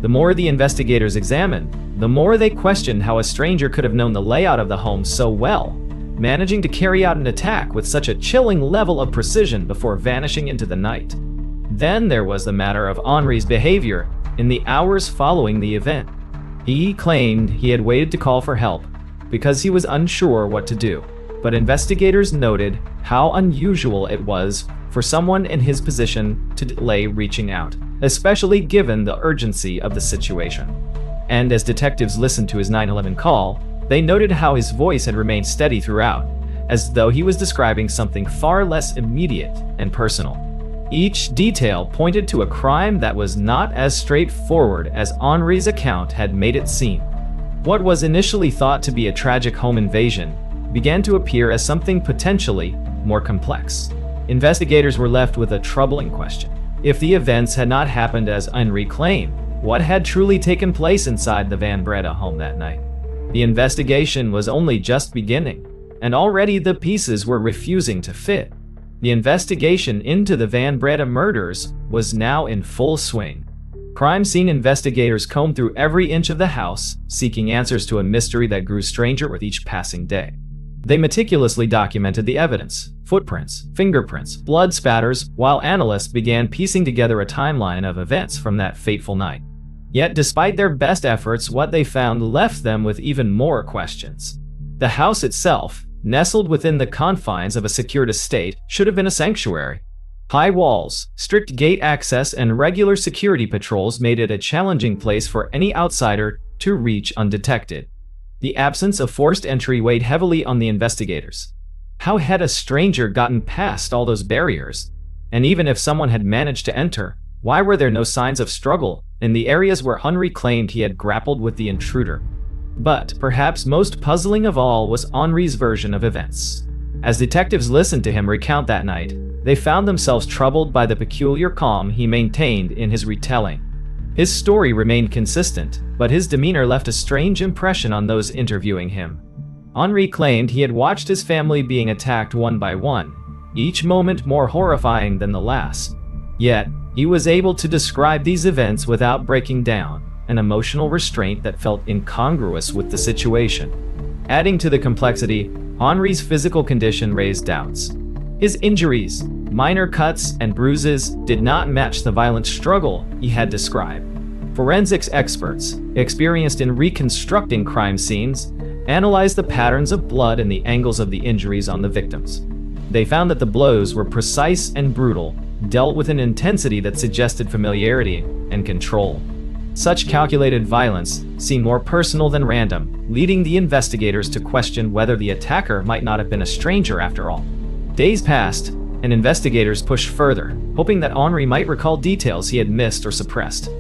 The more the investigators examined, the more they questioned how a stranger could have known the layout of the home so well, managing to carry out an attack with such a chilling level of precision before vanishing into the night. Then there was the matter of Henri's behavior in the hours following the event. He claimed he had waited to call for help because he was unsure what to do, but investigators noted how unusual it was for someone in his position to delay reaching out, especially given the urgency of the situation. And as detectives listened to his 911 call, they noted how his voice had remained steady throughout, as though he was describing something far less immediate and personal. Each detail pointed to a crime that was not as straightforward as Henri's account had made it seem. What was initially thought to be a tragic home invasion began to appear as something potentially more complex. Investigators were left with a troubling question. If the events had not happened as Henri claimed, what had truly taken place inside the Van Breda home that night? The investigation was only just beginning, and already the pieces were refusing to fit. The investigation into the Van Breda murders was now in full swing. Crime scene investigators combed through every inch of the house, seeking answers to a mystery that grew stranger with each passing day. They meticulously documented the evidence: footprints, fingerprints, blood spatters, while analysts began piecing together a timeline of events from that fateful night. Yet despite their best efforts, what they found left them with even more questions. The house itself, nestled within the confines of a secured estate, should have been a sanctuary. High walls, strict gate access, and regular security patrols made it a challenging place for any outsider to reach undetected. The absence of forced entry weighed heavily on the investigators. How had a stranger gotten past all those barriers? And even if someone had managed to enter, why were there no signs of struggle in the areas where Henri claimed he had grappled with the intruder? But perhaps most puzzling of all was Henri's version of events. As detectives listened to him recount that night, they found themselves troubled by the peculiar calm he maintained in his retelling. His story remained consistent, but his demeanor left a strange impression on those interviewing him. Henri claimed he had watched his family being attacked one by one, each moment more horrifying than the last. Yet, he was able to describe these events without breaking down, an emotional restraint that felt incongruous with the situation. Adding to the complexity, Henri's physical condition raised doubts. His injuries, minor cuts and bruises, did not match the violent struggle he had described. Forensics experts, experienced in reconstructing crime scenes, analyzed the patterns of blood and the angles of the injuries on the victims. They found that the blows were precise and brutal, dealt with an intensity that suggested familiarity and control. Such calculated violence seemed more personal than random, leading the investigators to question whether the attacker might not have been a stranger after all. Days passed, and investigators pushed further, hoping that Henri might recall details he had missed or suppressed.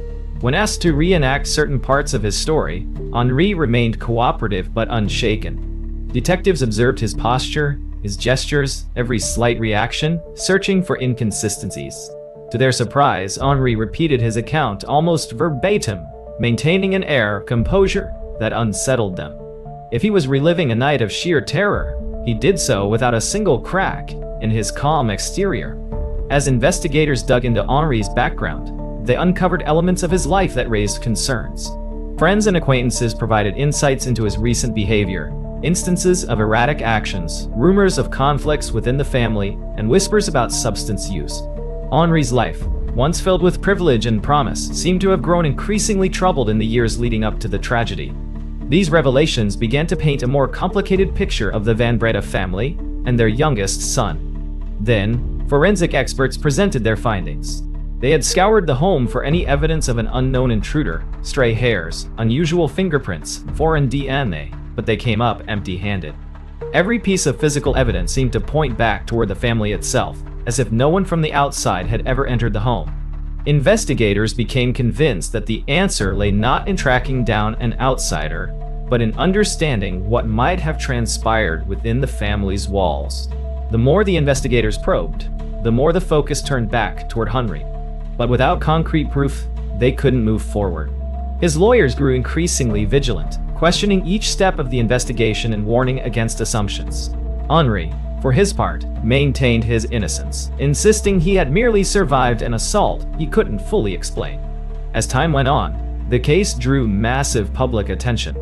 When asked to reenact certain parts of his story, Henri remained cooperative but unshaken. Detectives observed his posture, his gestures, every slight reaction, searching for inconsistencies. To their surprise, Henri repeated his account almost verbatim, maintaining an air of composure that unsettled them. If he was reliving a night of sheer terror, he did so without a single crack in his calm exterior. As investigators dug into Henri's background, they uncovered elements of his life that raised concerns. Friends and acquaintances provided insights into his recent behavior, instances of erratic actions, rumors of conflicts within the family, and whispers about substance use. Henri's life, once filled with privilege and promise, seemed to have grown increasingly troubled in the years leading up to the tragedy. These revelations began to paint a more complicated picture of the Breda family and their youngest son. Then, forensic experts presented their findings. They had scoured the home for any evidence of an unknown intruder, stray hairs, unusual fingerprints, foreign DNA, but they came up empty-handed. Every piece of physical evidence seemed to point back toward the family itself, as if no one from the outside had ever entered the home. Investigators became convinced that the answer lay not in tracking down an outsider, but in understanding what might have transpired within the family's walls. The more the investigators probed, the more the focus turned back toward Henry. But without concrete proof, they couldn't move forward. His lawyers grew increasingly vigilant, questioning each step of the investigation and warning against assumptions. Henry, for his part, maintained his innocence, insisting he had merely survived an assault he couldn't fully explain. As time went on, the case drew massive public attention.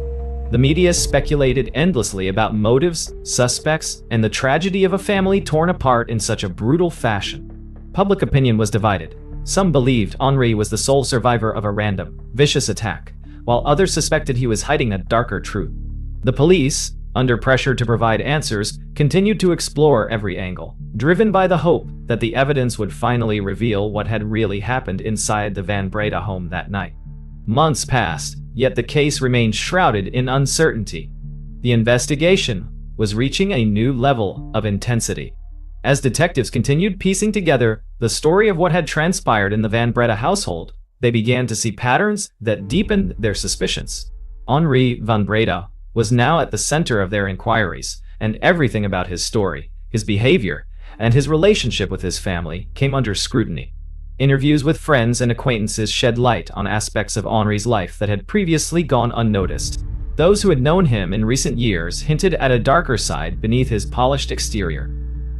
The media speculated endlessly about motives, suspects, and the tragedy of a family torn apart in such a brutal fashion. Public opinion was divided. Some believed Henri was the sole survivor of a random, vicious attack, while others suspected he was hiding a darker truth. The police, under pressure to provide answers, continued to explore every angle, driven by the hope that the evidence would finally reveal what had really happened inside the Breda home that night. Months passed, yet the case remained shrouded in uncertainty. The investigation was reaching a new level of intensity. As detectives continued piecing together the story of what had transpired in the Breda household, they began to see patterns that deepened their suspicions. Henri van Breda was now at the center of their inquiries, and everything about his story, his behavior, and his relationship with his family came under scrutiny. Interviews with friends and acquaintances shed light on aspects of Henri's life that had previously gone unnoticed. Those who had known him in recent years hinted at a darker side beneath his polished exterior.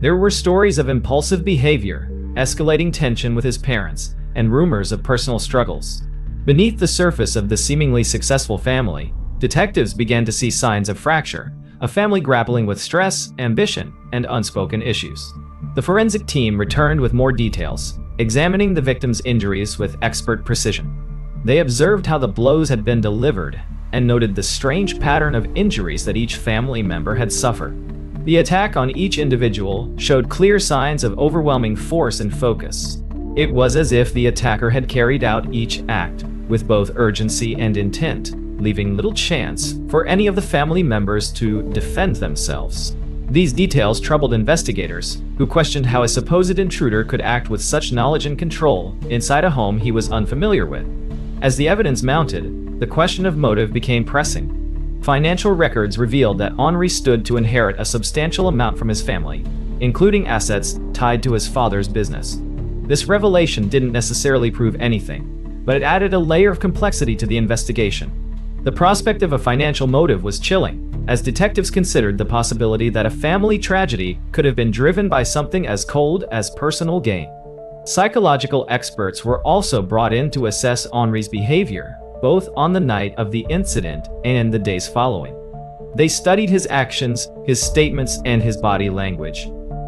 There were stories of impulsive behavior, escalating tension with his parents, and rumors of personal struggles. Beneath the surface of the seemingly successful family, detectives began to see signs of fracture, a family grappling with stress, ambition, and unspoken issues. The forensic team returned with more details, examining the victim's injuries with expert precision. They observed how the blows had been delivered and noted the strange pattern of injuries that each family member had suffered. The attack on each individual showed clear signs of overwhelming force and focus. It was as if the attacker had carried out each act with both urgency and intent, leaving little chance for any of the family members to defend themselves. These details troubled investigators, who questioned how a supposed intruder could act with such knowledge and control inside a home he was unfamiliar with. As the evidence mounted, the question of motive became pressing. Financial records revealed that Henri stood to inherit a substantial amount from his family, including assets tied to his father's business. This revelation didn't necessarily prove anything, but it added a layer of complexity to the investigation. The prospect of a financial motive was chilling, as detectives considered the possibility that a family tragedy could have been driven by something as cold as personal gain. Psychological experts were also brought in to assess Henri's behavior, both on the night of the incident and the days following. They studied his actions, his statements, and his body language.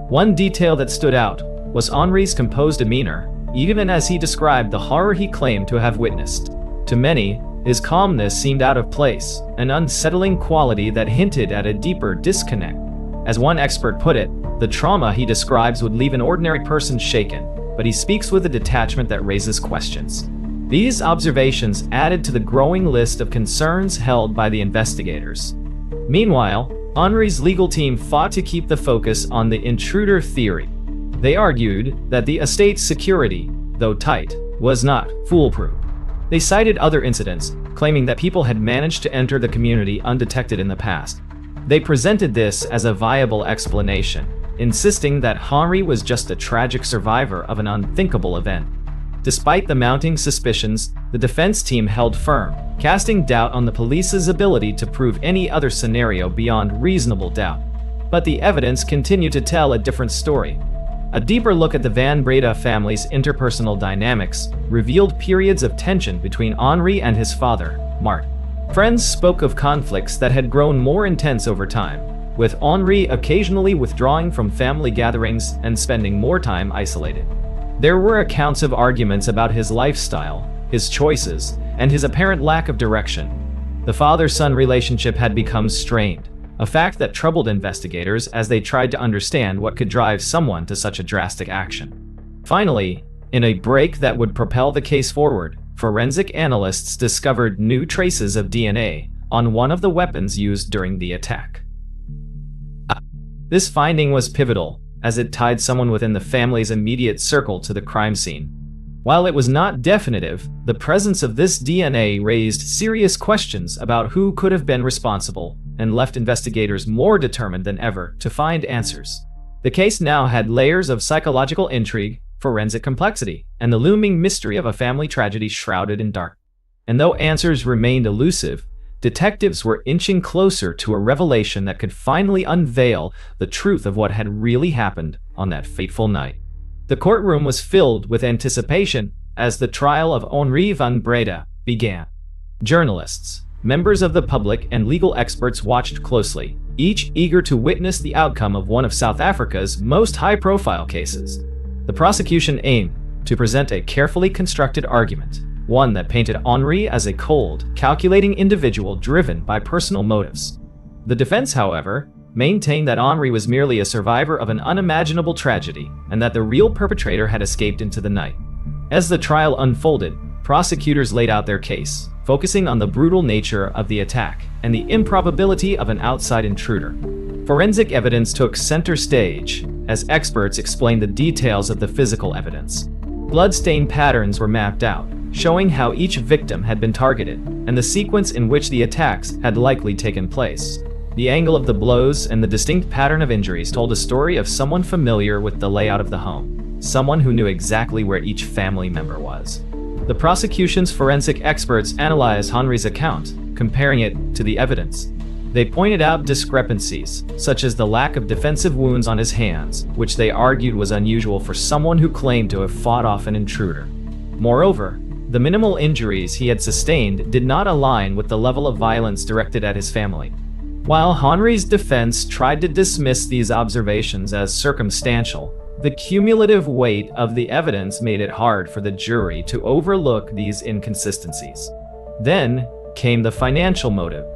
One detail that stood out was Henri's composed demeanor, even as he described the horror he claimed to have witnessed. To many, his calmness seemed out of place, an unsettling quality that hinted at a deeper disconnect. As one expert put it, the trauma he describes would leave an ordinary person shaken, but he speaks with a detachment that raises questions. These observations added to the growing list of concerns held by the investigators. Meanwhile, Henri's legal team fought to keep the focus on the intruder theory. They argued that the estate's security, though tight, was not foolproof. They cited other incidents, claiming that people had managed to enter the community undetected in the past. They presented this as a viable explanation, insisting that Henri was just a tragic survivor of an unthinkable event. Despite the mounting suspicions, the defense team held firm, casting doubt on the police's ability to prove any other scenario beyond reasonable doubt. But the evidence continued to tell a different story. A deeper look at the Breda family's interpersonal dynamics revealed periods of tension between Henri and his father, Mark. Friends spoke of conflicts that had grown more intense over time, with Henri occasionally withdrawing from family gatherings and spending more time isolated. There were accounts of arguments about his lifestyle, his choices, and his apparent lack of direction. The father-son relationship had become strained, a fact that troubled investigators as they tried to understand what could drive someone to such a drastic action. Finally, in a break that would propel the case forward, forensic analysts discovered new traces of DNA on one of the weapons used during the attack. This finding was pivotal, as it tied someone within the family's immediate circle to the crime scene. While it was not definitive, the presence of this DNA raised serious questions about who could have been responsible and left investigators more determined than ever to find answers. The case now had layers of psychological intrigue, forensic complexity, and the looming mystery of a family tragedy shrouded in dark. And though answers remained elusive, detectives were inching closer to a revelation that could finally unveil the truth of what had really happened on that fateful night. The courtroom was filled with anticipation as the trial of Henri van Breda began. Journalists, members of the public, and legal experts watched closely, each eager to witness the outcome of one of South Africa's most high-profile cases. The prosecution aimed to present a carefully constructed argument, one that painted Henri as a cold, calculating individual driven by personal motives. The defense, however, maintained that Henri was merely a survivor of an unimaginable tragedy and that the real perpetrator had escaped into the night. As the trial unfolded, prosecutors laid out their case, focusing on the brutal nature of the attack and the improbability of an outside intruder. Forensic evidence took center stage as experts explained the details of the physical evidence. Bloodstain patterns were mapped out, showing how each victim had been targeted and the sequence in which the attacks had likely taken place. The angle of the blows and the distinct pattern of injuries told a story of someone familiar with the layout of the home, someone who knew exactly where each family member was. The prosecution's forensic experts analyzed Henri's account, comparing it to the evidence. They pointed out discrepancies, such as the lack of defensive wounds on his hands, which they argued was unusual for someone who claimed to have fought off an intruder. Moreover, the minimal injuries he had sustained did not align with the level of violence directed at his family. While Henri's defense tried to dismiss these observations as circumstantial, the cumulative weight of the evidence made it hard for the jury to overlook these inconsistencies. Then came the financial motive.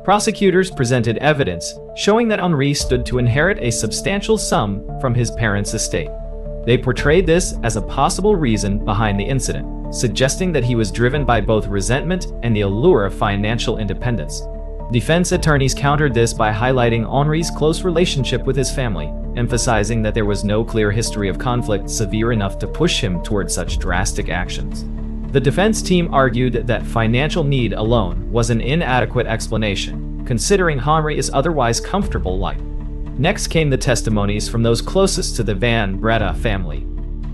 Prosecutors presented evidence showing that Henri stood to inherit a substantial sum from his parents' estate. They portrayed this as a possible reason behind the incident, suggesting that he was driven by both resentment and the allure of financial independence. Defense attorneys countered this by highlighting Henri's close relationship with his family, emphasizing that there was no clear history of conflict severe enough to push him toward such drastic actions. The defense team argued that financial need alone was an inadequate explanation, considering Henri's otherwise comfortable life. Next came the testimonies from those closest to the Van Breda family.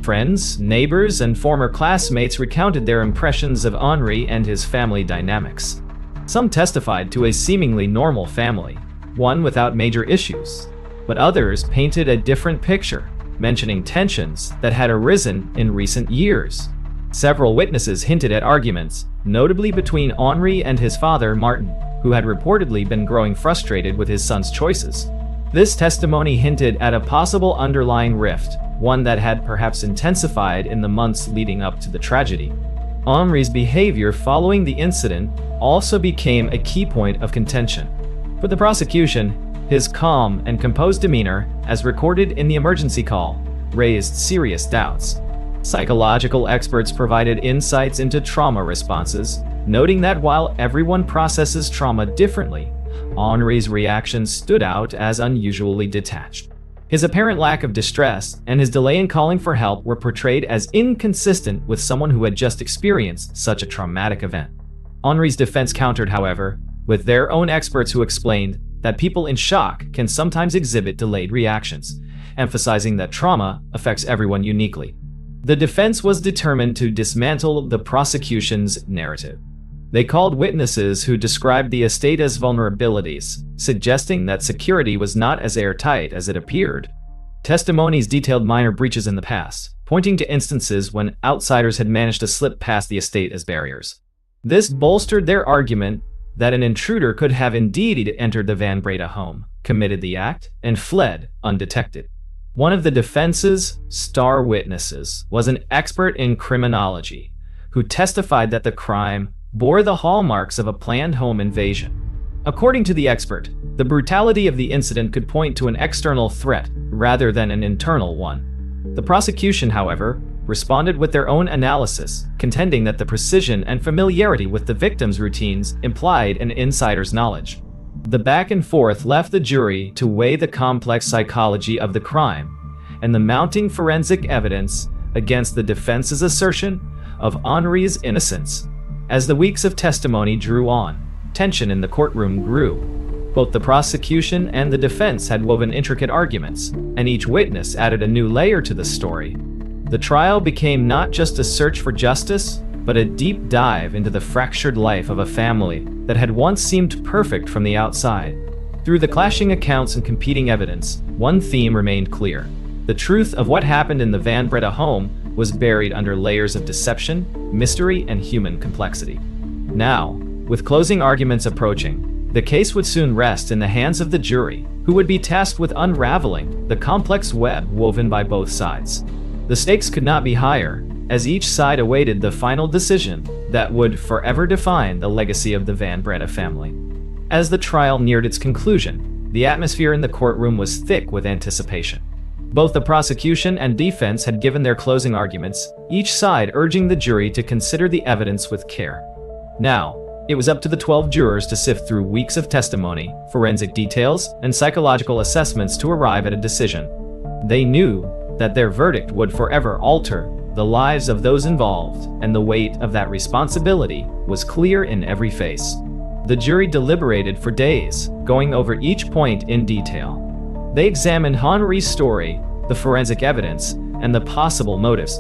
Friends, neighbors, and former classmates recounted their impressions of Henri and his family dynamics. Some testified to a seemingly normal family, one without major issues, but others painted a different picture, mentioning tensions that had arisen in recent years. Several witnesses hinted at arguments, notably between Henri and his father, Martin, who had reportedly been growing frustrated with his son's choices. This testimony hinted at a possible underlying rift, one that had perhaps intensified in the months leading up to the tragedy. Henri's behavior following the incident also became a key point of contention. For the prosecution, his calm and composed demeanor, as recorded in the emergency call, raised serious doubts. Psychological experts provided insights into trauma responses, noting that while everyone processes trauma differently, Henri's reaction stood out as unusually detached. His apparent lack of distress and his delay in calling for help were portrayed as inconsistent with someone who had just experienced such a traumatic event. Henri's defense countered, however, with their own experts who explained that people in shock can sometimes exhibit delayed reactions, emphasizing that trauma affects everyone uniquely. The defense was determined to dismantle the prosecution's narrative. They called witnesses who described the estate as vulnerabilities, suggesting that security was not as airtight as it appeared. Testimonies detailed minor breaches in the past, pointing to instances when outsiders had managed to slip past the estate as barriers. This bolstered their argument that an intruder could have indeed entered the Van Breda home, committed the act, and fled undetected. One of the defense's star witnesses was an expert in criminology who testified that the crime bore the hallmarks of a planned home invasion. According to the expert, the brutality of the incident could point to an external threat rather than an internal one. The prosecution, however, responded with their own analysis, contending that the precision and familiarity with the victim's routines implied an insider's knowledge. The back and forth left the jury to weigh the complex psychology of the crime and the mounting forensic evidence against the defense's assertion of Henri's innocence. As the weeks of testimony drew on, tension in the courtroom grew. Both the prosecution and the defense had woven intricate arguments, and each witness added a new layer to the story. The trial became not just a search for justice, but a deep dive into the fractured life of a family that had once seemed perfect from the outside. Through the clashing accounts and competing evidence, one theme remained clear. The truth of what happened in the Van Breda home was buried under layers of deception, mystery, and human complexity. Now, with closing arguments approaching, the case would soon rest in the hands of the jury, who would be tasked with unraveling the complex web woven by both sides. The stakes could not be higher, as each side awaited the final decision that would forever define the legacy of the Van Breda family. As the trial neared its conclusion, the atmosphere in the courtroom was thick with anticipation. Both the prosecution and defense had given their closing arguments, each side urging the jury to consider the evidence with care. Now, it was up to the 12 jurors to sift through weeks of testimony, forensic details, and psychological assessments to arrive at a decision. They knew that their verdict would forever alter the lives of those involved, and the weight of that responsibility was clear in every face. The jury deliberated for days, going over each point in detail. They examined Henri's story, the forensic evidence, and the possible motives.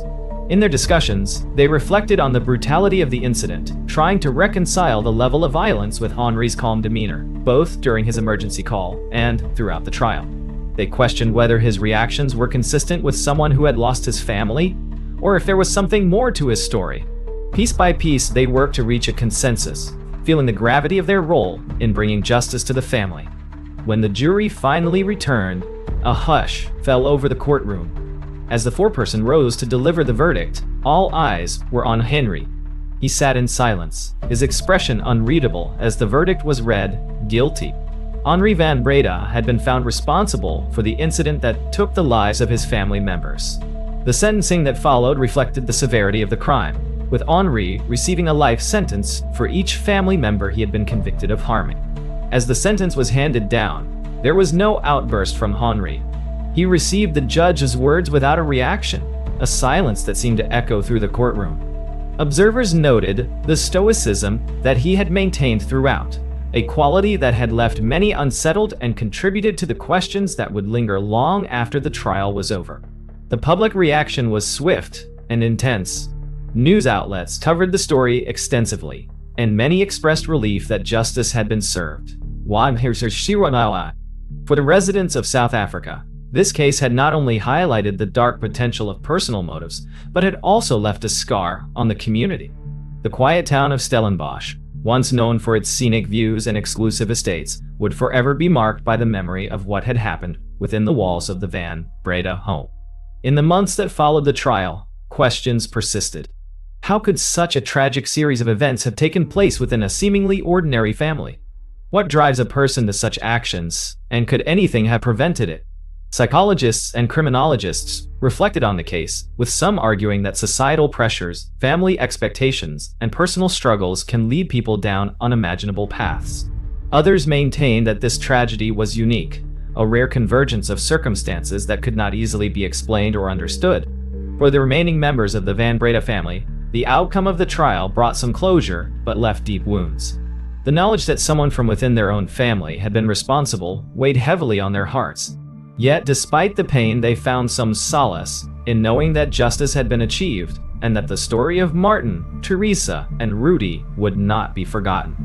In their discussions, they reflected on the brutality of the incident, trying to reconcile the level of violence with Henri's calm demeanor, both during his emergency call and throughout the trial. They questioned whether his reactions were consistent with someone who had lost his family, or if there was something more to his story. Piece by piece, they worked to reach a consensus, feeling the gravity of their role in bringing justice to the family. When the jury finally returned, a hush fell over the courtroom. As the foreperson rose to deliver the verdict, all eyes were on Henri. He sat in silence, his expression unreadable as the verdict was read, guilty. Henri Van Breda had been found responsible for the incident that took the lives of his family members. The sentencing that followed reflected the severity of the crime, with Henri receiving a life sentence for each family member he had been convicted of harming. As the sentence was handed down, there was no outburst from Henri. He received the judge's words without a reaction, a silence that seemed to echo through the courtroom. Observers noted the stoicism that he had maintained throughout, a quality that had left many unsettled and contributed to the questions that would linger long after the trial was over. The public reaction was swift and intense. News outlets covered the story extensively, and many expressed relief that justice had been served. For the residents of South Africa, this case had not only highlighted the dark potential of personal motives, but had also left a scar on the community. The quiet town of Stellenbosch, once known for its scenic views and exclusive estates, would forever be marked by the memory of what had happened within the walls of the Van Breda home. In the months that followed the trial, questions persisted. How could such a tragic series of events have taken place within a seemingly ordinary family? What drives a person to such actions, and could anything have prevented it? Psychologists and criminologists reflected on the case, with some arguing that societal pressures, family expectations, and personal struggles can lead people down unimaginable paths. Others maintained that this tragedy was unique, a rare convergence of circumstances that could not easily be explained or understood. For the remaining members of the Van Breda family, the outcome of the trial brought some closure, but left deep wounds. The knowledge that someone from within their own family had been responsible weighed heavily on their hearts. Yet, despite the pain, they found some solace in knowing that justice had been achieved, and that the story of Martin, Teresa, and Rudy would not be forgotten.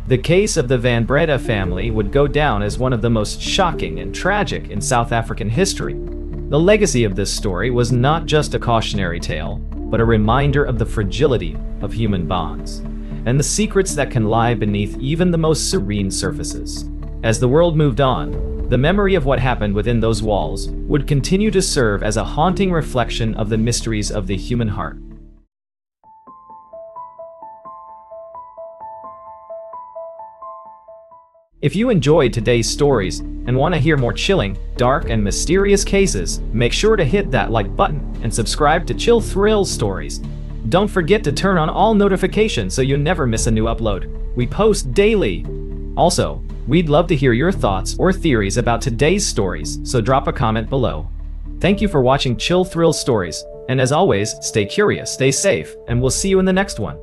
The case of the Van Breda family would go down as one of the most shocking and tragic in South African history. The legacy of this story was not just a cautionary tale, but a reminder of the fragility of human bonds, and the secrets that can lie beneath even the most serene surfaces. As the world moved on, the memory of what happened within those walls would continue to serve as a haunting reflection of the mysteries of the human heart. If you enjoyed today's stories and want to hear more chilling, dark, and mysterious cases, make sure to hit that like button and subscribe to Chill Thrill Stories. Don't forget to turn on all notifications so you never miss a new upload. We post daily. Also, we'd love to hear your thoughts or theories about today's stories, so drop a comment below. Thank you for watching Chill Thrill Stories, and as always, stay curious, stay safe, and we'll see you in the next one.